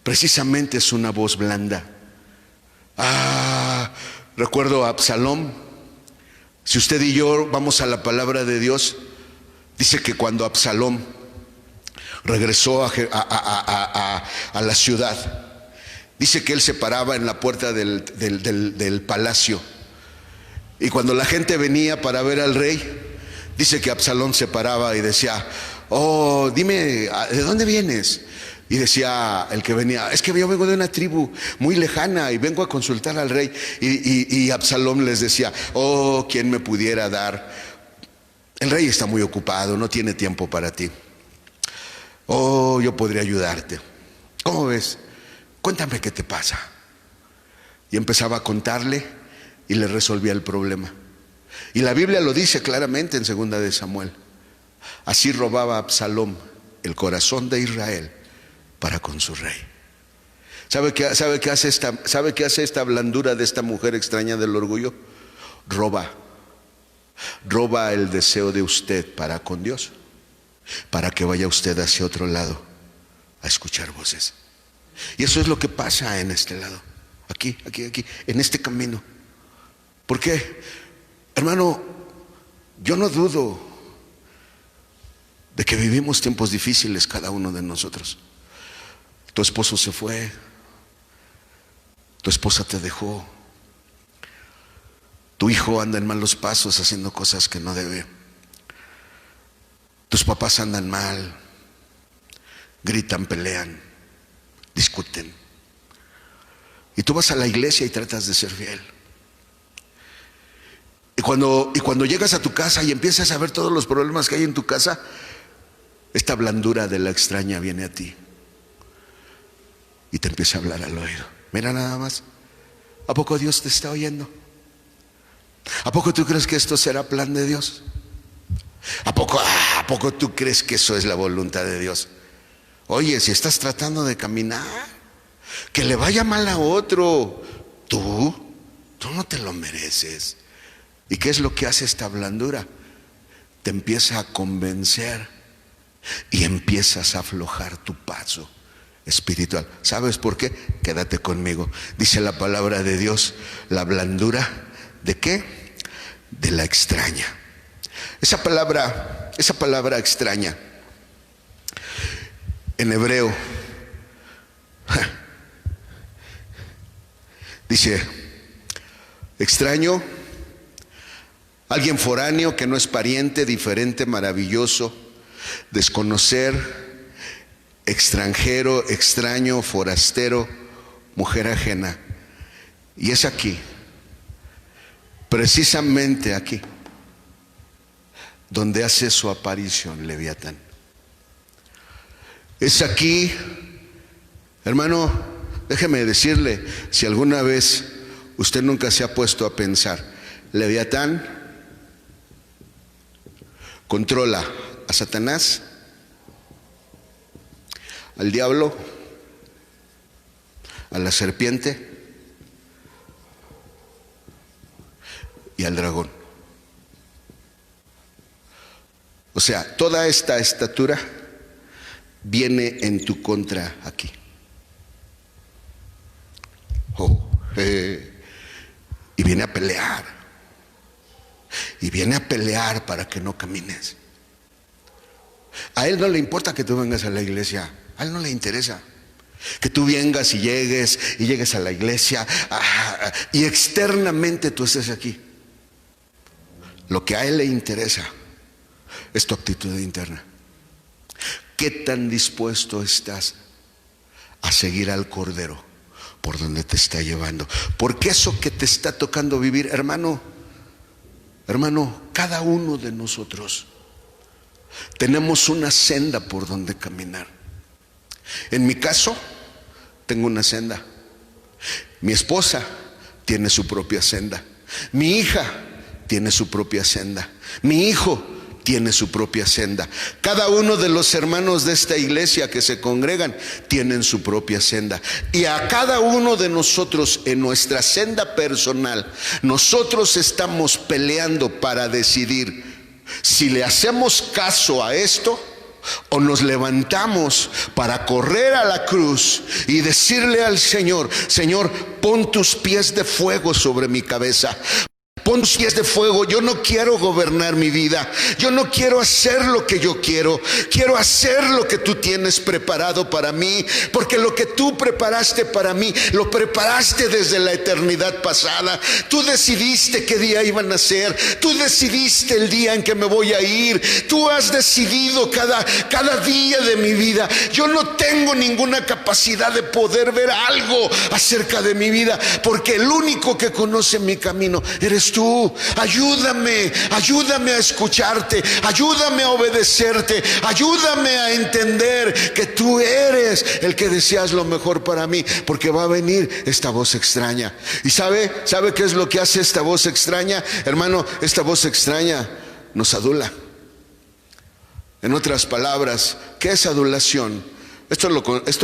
precisamente es una voz blanda. Recuerdo a Absalón. Si usted y yo vamos a la palabra de Dios, dice que cuando Absalón regresó a la ciudad, dice que él se paraba en la puerta del palacio, y cuando la gente venía para ver al rey, dice que Absalón se paraba y decía: oh, dime, ¿de dónde vienes? Y decía el que venía: es que yo vengo de una tribu muy lejana y vengo a consultar al rey. Y Absalón les decía: oh, ¿quién me pudiera dar? El rey está muy ocupado, no tiene tiempo para ti. Oh, yo podría ayudarte. ¿Cómo ves? Cuéntame qué te pasa. Y empezaba a contarle y le resolvía el problema. Y la Biblia lo dice claramente en 2 de Samuel. Así robaba Absalón el corazón de Israel para con su rey. ¿Sabe qué hace esta blandura de esta mujer extraña del orgullo? Roba el deseo de usted para con Dios, para que vaya usted hacia otro lado a escuchar voces. Y eso es lo que pasa en este lado, aquí, en este camino. ¿Por qué? Hermano, yo no dudo de que vivimos tiempos difíciles cada uno de nosotros. Tu esposo se fue, tu esposa te dejó, tu hijo anda en malos pasos haciendo cosas que no debe, tus papás andan mal, gritan, pelean, discuten, y tú vas a la iglesia y tratas de ser fiel. Y cuando llegas a tu casa y empiezas a ver todos los problemas que hay en tu casa, esta blandura de la extraña viene a ti y te empieza a hablar al oído. Mira nada más, ¿a poco Dios te está oyendo? ¿A poco tú crees que esto será plan de Dios? ¿A poco tú crees que eso es la voluntad de Dios? Oye, si estás tratando de caminar, que le vaya mal a otro, tú no te lo mereces. ¿Y qué es lo que hace esta blandura? Te empieza a convencer y empiezas a aflojar tu paso espiritual. ¿Sabes por qué? Quédate conmigo. Dice la palabra de Dios, la blandura, ¿de qué? De la extraña. Esa palabra extraña, en hebreo, dice, extraño, alguien foráneo que no es pariente, diferente, maravilloso, desconocer, extranjero, extraño, forastero, mujer ajena. Y es aquí, precisamente aquí, donde hace su aparición Leviatán. Es aquí, hermano, déjeme decirle, si alguna vez usted nunca se ha puesto a pensar, Leviatán controla a Satanás, al diablo, a la serpiente y al dragón. O sea, toda esta estatura viene en tu contra aquí. Y viene a pelear. Y viene a pelear para que no camines. A él no le importa que tú vengas a la iglesia. A él no le interesa que tú vengas y llegues a la iglesia y externamente tú estés aquí. Lo que a él le interesa es tu actitud interna. ¿Qué tan dispuesto estás a seguir al Cordero por donde te está llevando? Porque eso que te está tocando vivir, hermano, cada uno de nosotros tenemos una senda por donde caminar. En mi caso, tengo una senda. Mi esposa tiene su propia senda. Mi hija tiene su propia senda. Mi hijo tiene su propia senda. Cada uno de los hermanos de esta iglesia que se congregan tienen su propia senda. Y a cada uno de nosotros en nuestra senda personal, nosotros estamos peleando para decidir si le hacemos caso a esto o nos levantamos para correr a la cruz y decirle al Señor: Señor, pon tus pies de fuego sobre mi cabeza. Pon tus pies de fuego. Yo no quiero gobernar mi vida. Yo no quiero hacer lo que yo quiero. Quiero hacer lo que tú tienes preparado para mí. Porque lo que tú preparaste para mí, lo preparaste desde la eternidad pasada. Tú decidiste qué día iban a ser. Tú decidiste el día en que me voy a ir. Tú has decidido cada día de mi vida. Yo no tengo ninguna capacidad de poder ver algo acerca de mi vida, porque el único que conoce mi camino eres tú. Ayúdame a escucharte, ayúdame a obedecerte, ayúdame a entender que tú eres el que deseas lo mejor para mí, porque va a venir esta voz extraña. ¿Y sabe qué es lo que hace esta voz extraña? Hermano, esta voz extraña nos adula. En otras palabras, ¿qué es adulación? Esto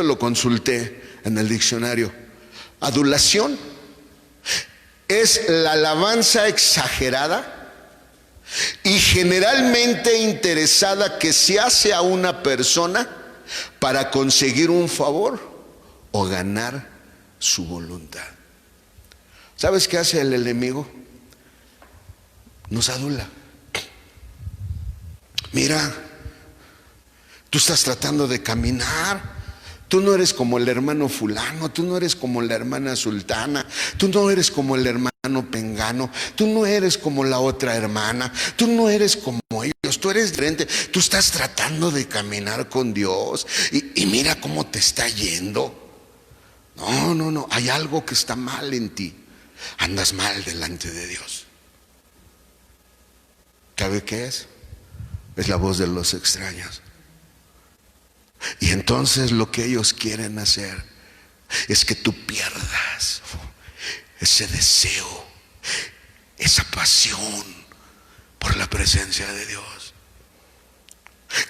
lo consulté en el diccionario. Adulación es la alabanza exagerada y generalmente interesada que se hace a una persona para conseguir un favor o ganar su voluntad. ¿Sabes qué hace el enemigo? Nos adula. Mira, tú estás tratando de caminar. Tú no eres como el hermano fulano, tú no eres como la hermana sultana, tú no eres como el hermano pengano, tú no eres como la otra hermana, tú no eres como ellos, tú eres diferente. Tú estás tratando de caminar con Dios y mira cómo te está yendo. No, hay algo que está mal en ti. Andas mal delante de Dios. ¿Sabe qué es? Es la voz de los extraños. Y entonces lo que ellos quieren hacer es que tú pierdas ese deseo, esa pasión por la presencia de Dios.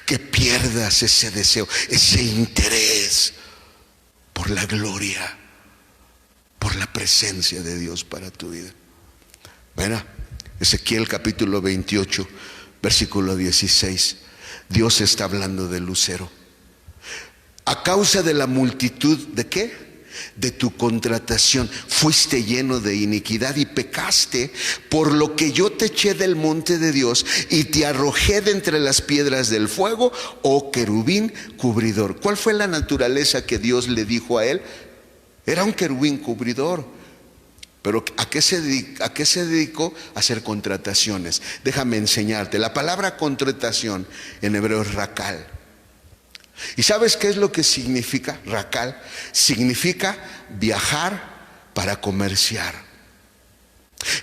que pierdas ese deseo, ese interés por la gloria, por la presencia de Dios para tu vida. Mira, Ezequiel capítulo 28, versículo 16. Dios está hablando del lucero. A causa de la multitud, ¿de qué? De tu contratación, fuiste lleno de iniquidad y pecaste, por lo que yo te eché del monte de Dios y te arrojé de entre las piedras del fuego, oh querubín cubridor. ¿Cuál fue la naturaleza que Dios le dijo a él? Era un querubín cubridor. Pero ¿a qué se dedicó? A hacer contrataciones. Déjame enseñarte. La palabra contratación en hebreo es rakal. ¿Y sabes qué es lo que significa rakal? Significa viajar para comerciar.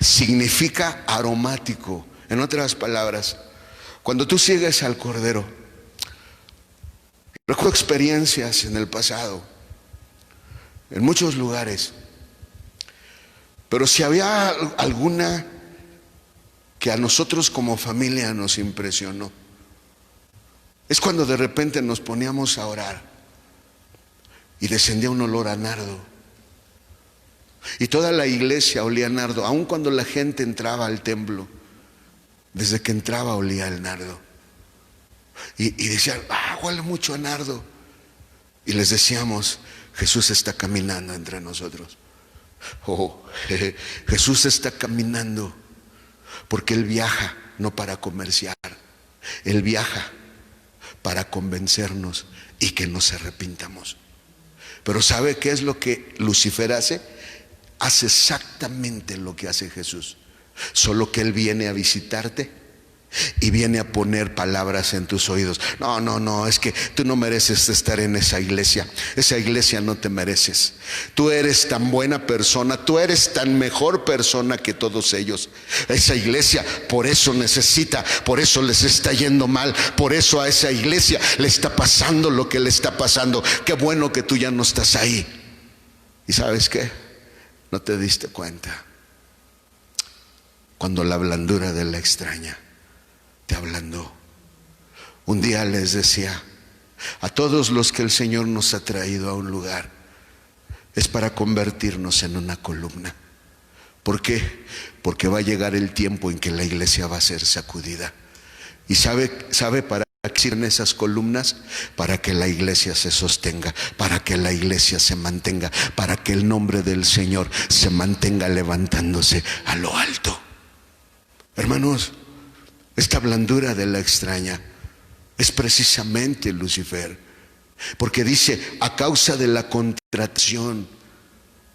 Significa aromático. En otras palabras, cuando tú sigues al Cordero, recuerdo experiencias en el pasado, en muchos lugares, pero si había alguna que a nosotros como familia nos impresionó, es cuando de repente nos poníamos a orar y descendía un olor a nardo. Y toda la iglesia olía a nardo, aun cuando la gente entraba al templo. Desde que entraba olía el nardo. Y decían, huele mucho a nardo. Y les decíamos, Jesús está caminando entre nosotros. Jesús está caminando porque Él viaja no para comerciar. Él viaja para convencernos y que nos arrepintamos. Pero ¿sabe qué es lo que Lucifer hace? Hace exactamente lo que hace Jesús, solo que Él viene a visitarte y viene a poner palabras en tus oídos. No, es que tú no mereces estar en esa iglesia no te mereces. Tú eres tan buena persona, tú eres tan mejor persona que todos ellos. Esa iglesia por eso necesita, por eso les está yendo mal, por eso a esa iglesia le está pasando lo que le está pasando. Qué bueno que tú ya no estás ahí. ¿Y sabes qué? No te diste cuenta cuando la blandura de la extraña te ablandó. Un día les decía, a todos los que el Señor nos ha traído a un lugar, es para convertirnos en una columna. ¿Por qué? Porque va a llegar el tiempo en que la iglesia va a ser sacudida. ¿Y sabe para qué sirven esas columnas? Para que la iglesia se sostenga, para que la iglesia se mantenga, para que el nombre del Señor se mantenga levantándose a lo alto. Hermanos, esta blandura de la extraña es precisamente Lucifer, porque dice, a causa de la contratación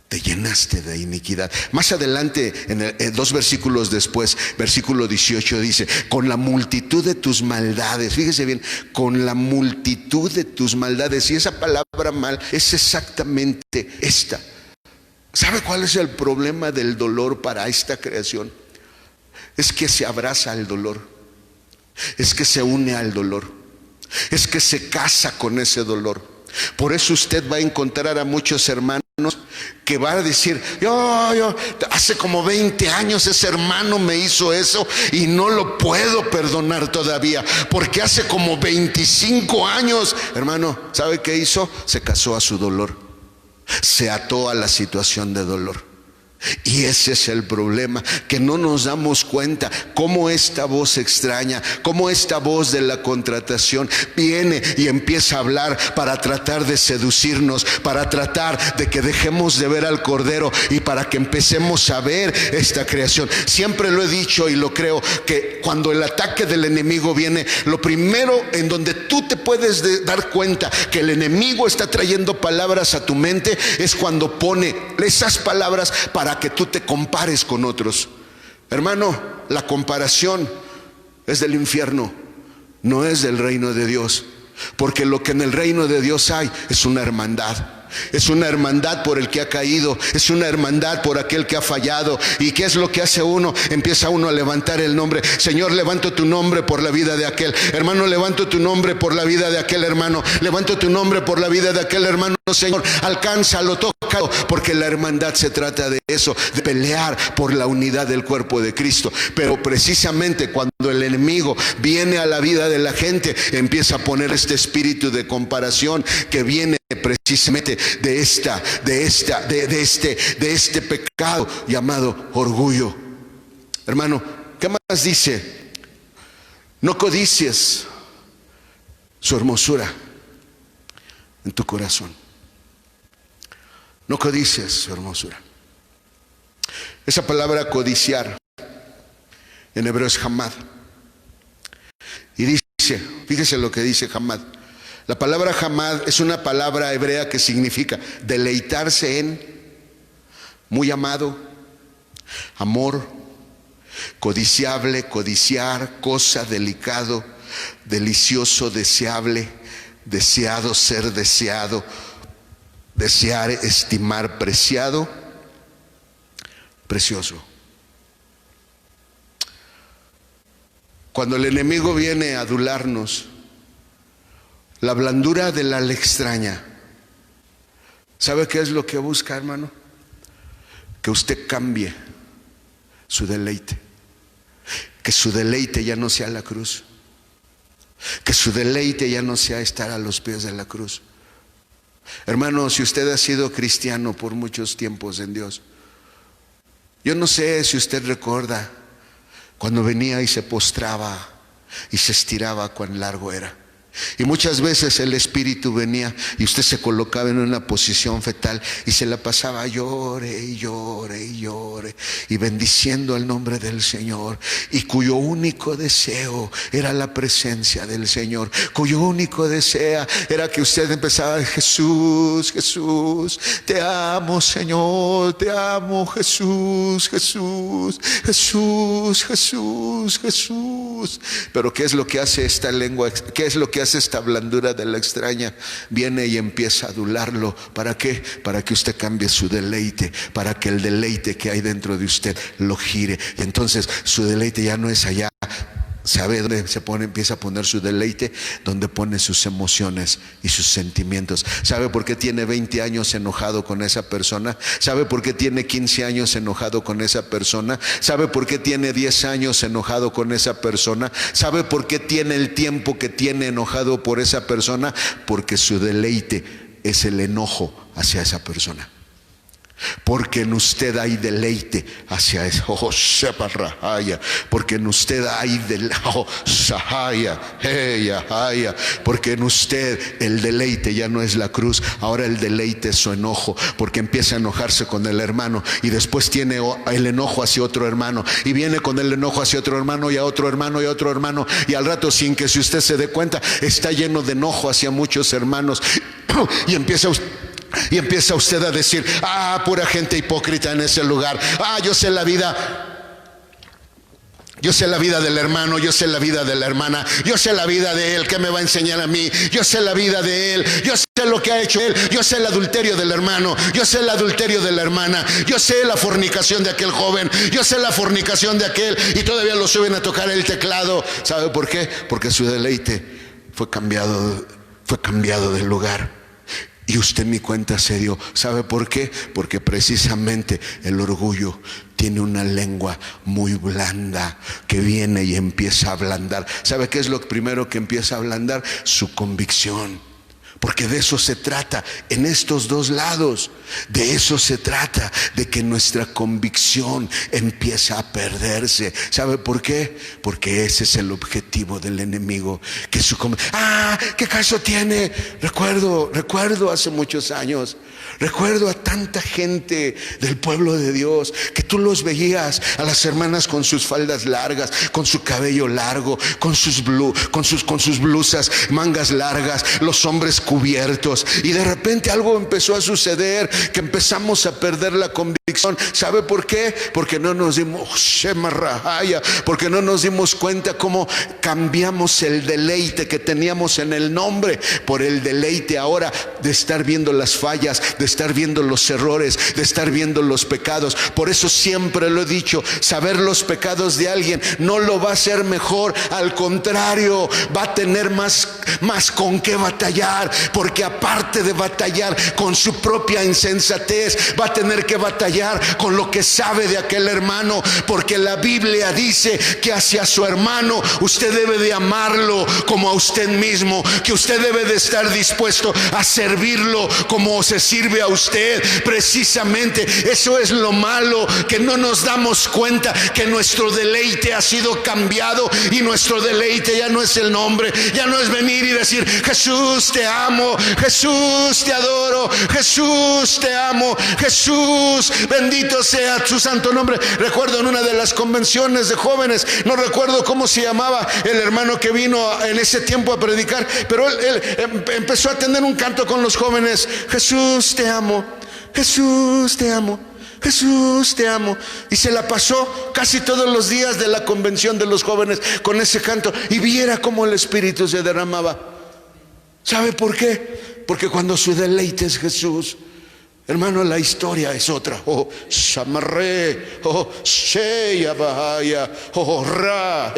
te llenaste de iniquidad. Más adelante, en 2 versículos después, versículo 18 dice, con la multitud de tus maldades. Fíjese bien, con la multitud de tus maldades. Y esa palabra mal es exactamente esta. ¿Sabe cuál es el problema del dolor para esta creación? Es que se abraza al dolor. Es que se une al dolor, es que se casa con ese dolor. Por eso usted va a encontrar a muchos hermanos que van a decir, yo hace como 20 años ese hermano me hizo eso y no lo puedo perdonar todavía, porque hace como 25 años, hermano, ¿sabe qué hizo? Se casó a su dolor, se ató a la situación de dolor. Y ese es el problema, que no nos damos cuenta cómo esta voz extraña, cómo esta voz de la contratación viene y empieza a hablar para tratar de seducirnos, para tratar de que dejemos de ver al Cordero y para que empecemos a ver esta creación. Siempre lo he dicho y lo creo, que cuando el ataque del enemigo viene, lo primero en donde tú te puedes dar cuenta que el enemigo está trayendo palabras a tu mente es cuando pone esas palabras para que tú te compares con otros. Hermano, la comparación es del infierno, no es del reino de Dios, porque lo que en el reino de Dios hay es una hermandad. Es una hermandad por el que ha caído, es una hermandad por aquel que ha fallado. ¿Y qué es lo que hace uno? Empieza uno a levantar el nombre. Señor, levanto tu nombre por la vida de aquel hermano, levanto tu nombre por la vida de aquel hermano, levanto tu nombre por la vida de aquel hermano. Señor, alcánzalo, toca pecado, porque la hermandad se trata de eso, de pelear por la unidad del cuerpo de Cristo. Pero precisamente cuando el enemigo viene a la vida de la gente, empieza a poner este espíritu de comparación que viene precisamente de este pecado llamado orgullo. Hermano, ¿qué más dice? No codicies su hermosura en tu corazón. No codicies su hermosura. Esa palabra codiciar en hebreo es hamad. Y dice, fíjese lo que dice hamad. La palabra hamad es una palabra hebrea que significa deleitarse en, muy amado, amor, codiciable, codiciar, cosa, delicado, delicioso, deseable, deseado, ser deseado, desear, estimar, preciado, precioso. Cuando el enemigo viene a adularnos, la blandura de la extraña, ¿sabe qué es lo que busca, hermano? Que usted cambie su deleite. Que su deleite ya no sea la cruz. Que su deleite ya no sea estar a los pies de la cruz. Hermano, si usted ha sido cristiano por muchos tiempos en Dios, yo no sé si usted recuerda cuando venía y se postraba y se estiraba, cuán largo era. Y muchas veces el espíritu venía y usted se colocaba en una posición fetal y se la pasaba llore y llore y llore y bendiciendo el nombre del Señor, y cuyo único deseo era la presencia del Señor, cuyo único deseo era que usted empezaba: Jesús, Jesús, te amo, Señor, te amo, Jesús, Jesús, Jesús, Jesús, Jesús. Pero ¿qué es lo que hace esta lengua? ¿Qué es lo que hace esta blandura de la extraña? Viene y empieza a adularlo. ¿Para qué? Para que usted cambie su deleite, para que el deleite que hay dentro de usted lo gire. Y entonces su deleite ya no es allá. ¿Sabe dónde empieza a poner su deleite? Donde pone sus emociones y sus sentimientos. ¿Sabe por qué tiene 20 años enojado con esa persona? ¿Sabe por qué tiene 15 años enojado con esa persona? ¿Sabe por qué tiene 10 años enojado con esa persona? ¿Sabe por qué tiene el tiempo que tiene enojado por esa persona? Porque su deleite es el enojo hacia esa persona. Porque en usted hay deleite hacia eso. Porque en usted hay porque en usted el deleite ya no es la cruz, ahora el deleite es su enojo. Porque empieza a enojarse con el hermano y después tiene el enojo hacia otro hermano, y viene con el enojo hacia otro hermano y a otro hermano y a otro hermano, y al rato, sin que si usted se dé cuenta, está lleno de enojo hacia muchos hermanos. Y empieza usted a decir: pura gente hipócrita en ese lugar. Yo sé la vida del hermano, yo sé la vida de la hermana, yo sé la vida de él, ¿qué me va a enseñar a mí? Yo sé la vida de él, yo sé lo que ha hecho él, yo sé el adulterio del hermano, yo sé el adulterio de la hermana, yo sé la fornicación de aquel joven, yo sé la fornicación de aquel, y todavía lo suben a tocar el teclado. ¿Sabe por qué? Porque su deleite fue cambiado de lugar. Y usted ni cuenta se dio. ¿Sabe por qué? Porque precisamente el orgullo tiene una lengua muy blanda que viene y empieza a ablandar. ¿Sabe qué es lo primero que empieza a ablandar? Su convicción. Porque de eso se trata en estos dos lados. De eso se trata, de que nuestra convicción empieza a perderse. ¿Sabe por qué? Porque ese es el objetivo del enemigo. Que ¿qué caso tiene? Recuerdo hace muchos años. Recuerdo a tanta gente del pueblo de Dios que tú los veías, a las hermanas con sus faldas largas, con su cabello largo, con sus blusas, mangas largas, los hombres cubiertos, y de repente algo empezó a suceder, que empezamos a perder la convicción. ¿Sabe por qué? Porque no nos dimos cuenta cómo cambiamos el deleite que teníamos en el nombre por el deleite ahora de estar viendo las fallas, de estar viendo los errores, de estar viendo los pecados. Por eso siempre lo he dicho: saber los pecados de alguien no lo va a hacer mejor, al contrario, va a tener más con qué batallar, porque aparte de batallar con su propia insensatez, va a tener que batallar con lo que sabe de aquel hermano, porque la Biblia dice que hacia su hermano usted debe de amarlo como a usted mismo, que usted debe de estar dispuesto a servirlo como se sirve a usted. Precisamente eso es lo malo, que no nos damos cuenta que nuestro deleite ha sido cambiado, y nuestro deleite ya no es el nombre, ya no es venir y decir: Jesús te amo, Jesús te adoro, Jesús te amo, Jesús bendito sea su santo nombre. Recuerdo en una de las convenciones de jóvenes, no recuerdo cómo se llamaba el hermano que vino en ese tiempo a predicar, pero él empezó a tener un canto con los jóvenes: Jesús te amo, Jesús te amo, Jesús te amo. Y se la pasó casi todos los días de la convención de los jóvenes con ese canto, y viera cómo el Espíritu se derramaba. ¿Sabe por qué? Porque cuando su deleite es Jesús, hermano, la historia es otra. Oh, Shamarre, oh, Sheya Bahaya, oh, Ra.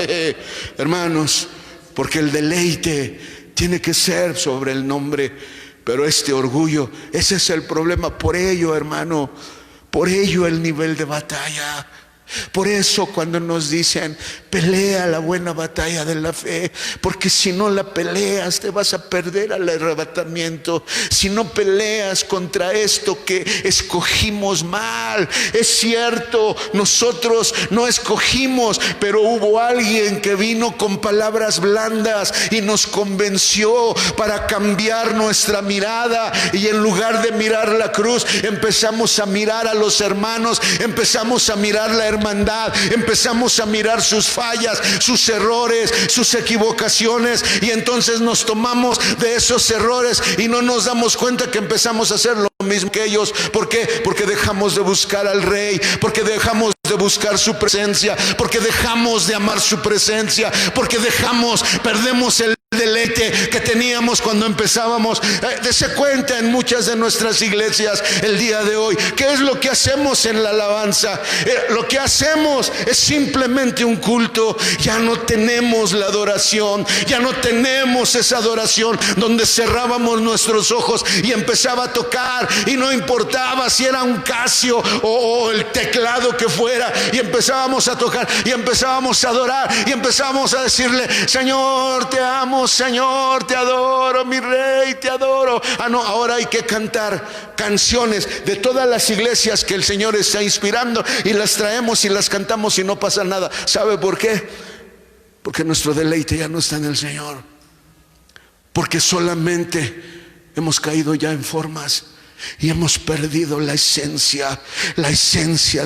Hermanos, porque el deleite tiene que ser sobre el nombre, pero este orgullo, ese es el problema. Por ello, hermano, por ello el nivel de batalla. Por eso cuando nos dicen: pelea la buena batalla de la fe, porque si no la peleas te vas a perder al arrebatamiento. Si no peleas contra esto que escogimos mal. Es cierto, nosotros no escogimos, pero hubo alguien que vino con palabras blandas y nos convenció para cambiar nuestra mirada, y en lugar de mirar la cruz, empezamos a mirar a los hermanos, empezamos a mirar la hermandad, empezamos a mirar sus fallas, sus errores, sus equivocaciones, y entonces nos tomamos de esos errores y no nos damos cuenta que empezamos a hacer lo mismo que ellos. ¿Por qué? Porque dejamos de buscar al Rey, porque dejamos de buscar su presencia, porque dejamos de amar su presencia, porque perdemos el deleite que teníamos cuando empezábamos. Dese cuenta en muchas de nuestras iglesias el día de hoy, ¿qué es lo que hacemos en la alabanza? Lo que hacemos es simplemente un culto. Ya no tenemos la adoración, ya no tenemos esa adoración donde cerrábamos nuestros ojos y empezaba a tocar, y no importaba si era un Casio o el teclado que fuera, y empezábamos a tocar y empezábamos a adorar y empezábamos a decirle: Señor te amo, Señor te adoro, mi Rey te adoro. No, ahora hay que cantar canciones de todas las iglesias que el Señor está inspirando, y las traemos y las cantamos y no pasa nada. ¿Sabe por qué? Porque nuestro deleite ya no está en el Señor, porque solamente hemos caído ya en formas y hemos perdido la esencia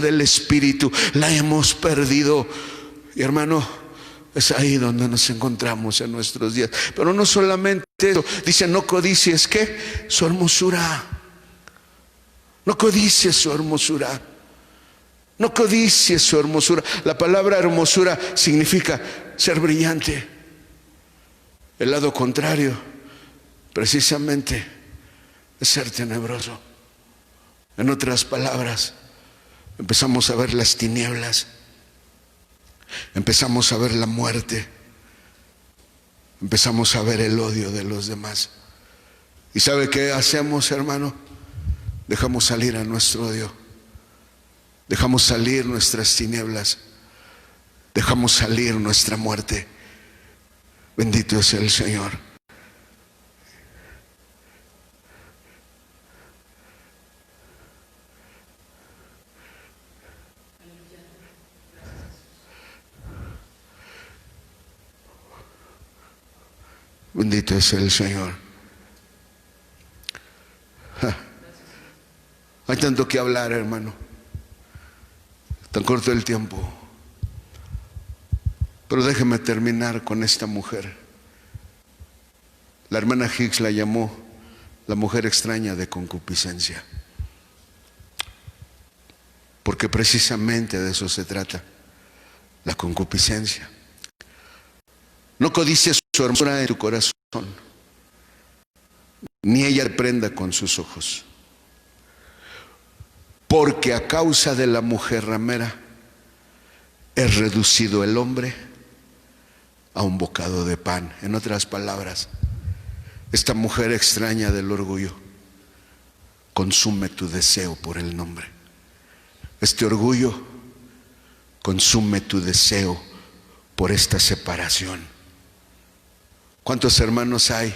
del Espíritu, la hemos perdido. Y hermano, es ahí donde nos encontramos en nuestros días. Pero no solamente eso, dice: no codicies, ¿qué? Su hermosura. No codicies su hermosura. No codicies su hermosura. La palabra hermosura significa ser brillante. El lado contrario, precisamente, es ser tenebroso. En otras palabras, empezamos a ver las tinieblas, empezamos a ver la muerte, empezamos a ver el odio de los demás. ¿Y sabe qué hacemos, hermano? Dejamos salir a nuestro odio, dejamos salir nuestras tinieblas, dejamos salir nuestra muerte. Bendito es el Señor. Bendito es el Señor. Hay tanto que hablar, hermano. Tan corto el tiempo. Pero déjeme terminar con esta mujer. La hermana Hicks la llamó la mujer extraña de concupiscencia, porque precisamente de eso se trata, la concupiscencia. No codicies su hermosura en tu corazón, ni ella te prenda con sus ojos, porque a causa de la mujer ramera es reducido el hombre a un bocado de pan. En otras palabras, Esta mujer extraña del orgullo consume tu deseo por el nombre. Este orgullo consume tu deseo por esta separación. ¿Cuántos hermanos hay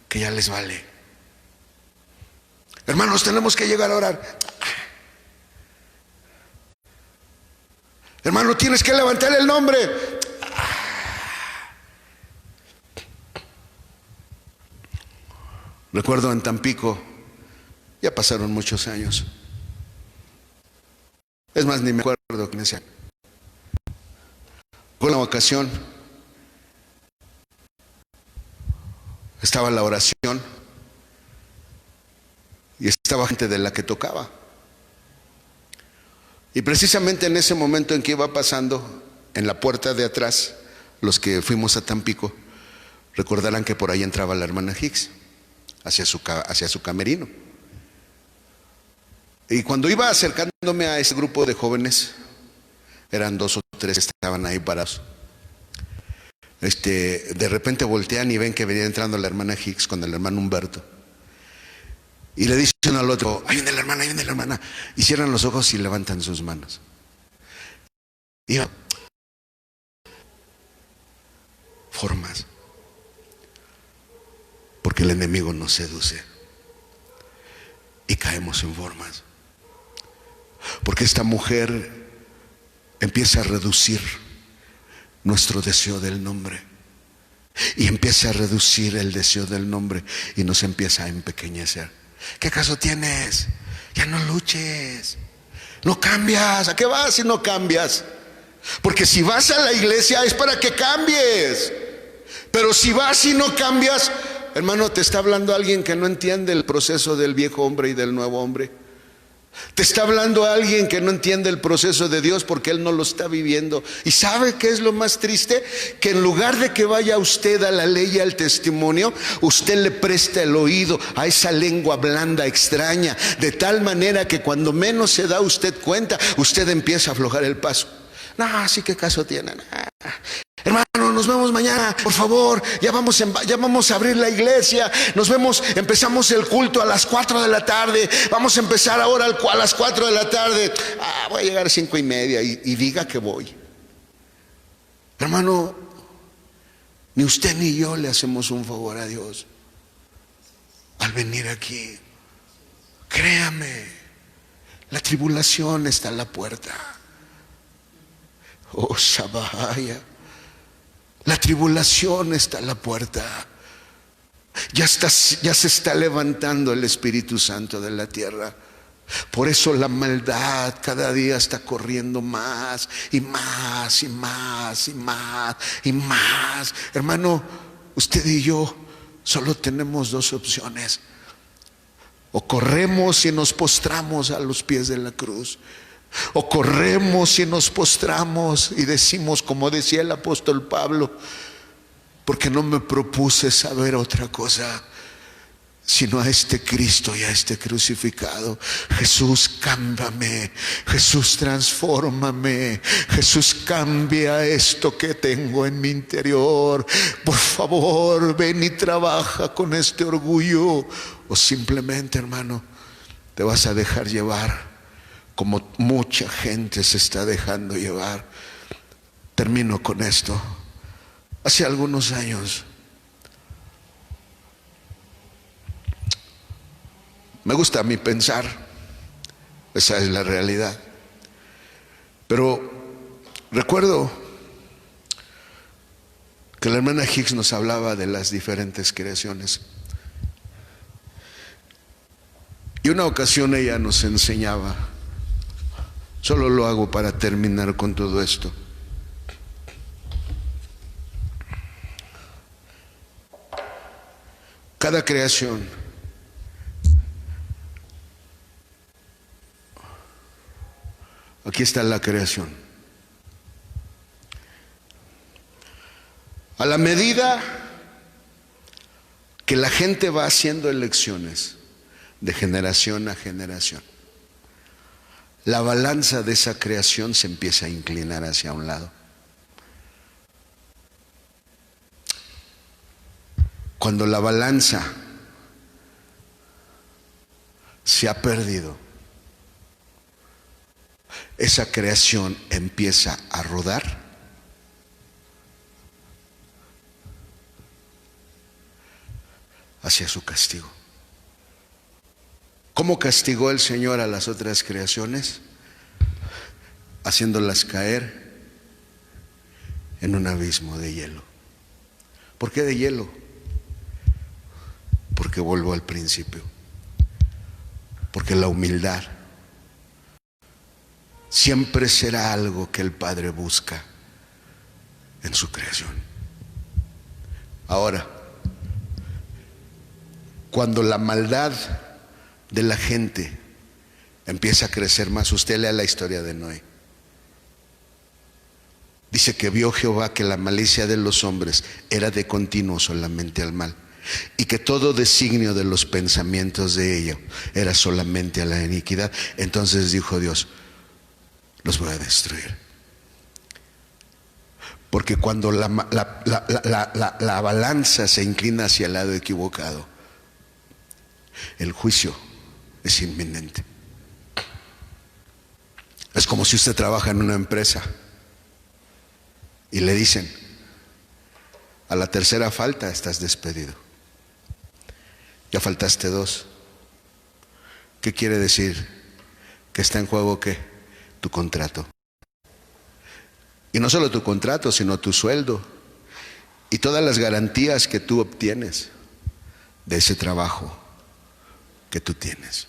que ya les vale? Hermanos, tenemos que llegar a orar. Hermano, tienes que levantar el nombre. Recuerdo en Tampico, ya pasaron muchos años. Es más, ni me acuerdo quién decía. Fue una ocasión, estaba la oración y estaba gente de la que tocaba. Y precisamente en ese momento en que iba pasando, en la puerta de atrás, los que fuimos a Tampico, recordarán que por ahí entraba la hermana Hicks, hacia su camerino. Y cuando iba acercándome a ese grupo de jóvenes, eran 2 o 3 que estaban ahí parados. De repente voltean y ven que venía entrando la hermana Hicks con el hermano Humberto. Y le dicen al otro, ahí viene la hermana, ahí viene la hermana. Y cierran los ojos y levantan sus manos. Y formas. Porque el enemigo nos seduce. Y caemos en formas. Porque esta mujer empieza a reducir nuestro deseo del nombre. Y empieza a reducir el deseo del nombre y nos empieza a empequeñecer. ¿Qué caso tienes? Ya no luches. No cambias. ¿A qué vas si no cambias? Porque si vas a la iglesia es para que cambies. Pero si vas y no cambias, hermano, te está hablando alguien que no entiende el proceso del viejo hombre y del nuevo hombre. Te está hablando alguien que no entiende el proceso de Dios porque él no lo está viviendo. ¿Y sabe qué es lo más triste? Que en lugar de que vaya usted a la ley y al testimonio, usted le presta el oído a esa lengua blanda, extraña, de tal manera que cuando menos se da usted cuenta, usted empieza a aflojar el paso. No, sí, ¿qué caso tienen? Hermano, nos vemos mañana, por favor, ya vamos a abrir la iglesia, nos vemos, empezamos el culto a las 4 de la tarde, vamos a empezar ahora a las 4 de la tarde, voy a llegar a 5:30 y diga que voy. Hermano, ni usted ni yo le hacemos un favor a Dios al venir aquí. Créame, la tribulación está a la puerta. Oh, Shabaya. La tribulación está a la puerta. Ya se está levantando el Espíritu Santo de la tierra. Por eso la maldad cada día está corriendo más y más y más y más y más. Hermano, usted y yo solo tenemos 2 opciones. O corremos y nos postramos a los pies de la cruz, o corremos y nos postramos y decimos, como decía el apóstol Pablo, porque no me propuse saber otra cosa sino a este Cristo y a este crucificado. Jesús, cámbiame. Jesús, transfórmame. Jesús, cambia esto que tengo en mi interior. Por favor, ven y trabaja con este orgullo. O simplemente, hermano, te vas a dejar llevar como mucha gente se está dejando llevar. Termino con esto. Hace algunos años, me gusta a mí pensar, esa es la realidad, pero recuerdo que la hermana Hicks nos hablaba de las diferentes creaciones. Y una ocasión ella nos enseñaba, solo lo hago para terminar con todo esto. Cada creación aquí está la creación. A la medida que la gente va haciendo elecciones de generación a generación, la balanza de esa creación se empieza a inclinar hacia un lado. Cuando la balanza se ha perdido, esa creación empieza a rodar hacia su castigo. ¿Cómo castigó el Señor a las otras creaciones? Haciéndolas caer en un abismo de hielo. ¿Por qué de hielo? Porque vuelvo al principio. Porque la humildad siempre será algo que el Padre busca en su creación. Ahora, cuando la maldad de la gente empieza a crecer más, usted lea la historia de Noé. Dice que vio Jehová que la malicia de los hombres era de continuo solamente al mal, y que todo designio de los pensamientos de ellos era solamente a la iniquidad. Entonces dijo Dios: los voy a destruir. Porque cuando la balanza se inclina hacia el lado equivocado, el juicio es inminente. Es como si usted trabaja en una empresa y le dicen: a la tercera falta estás despedido. Ya faltaste 2. ¿Qué quiere decir? Que está en juego ¿qué? Tu contrato. Y no solo tu contrato, sino tu sueldo y todas las garantías que tú obtienes de ese trabajo que tú tienes.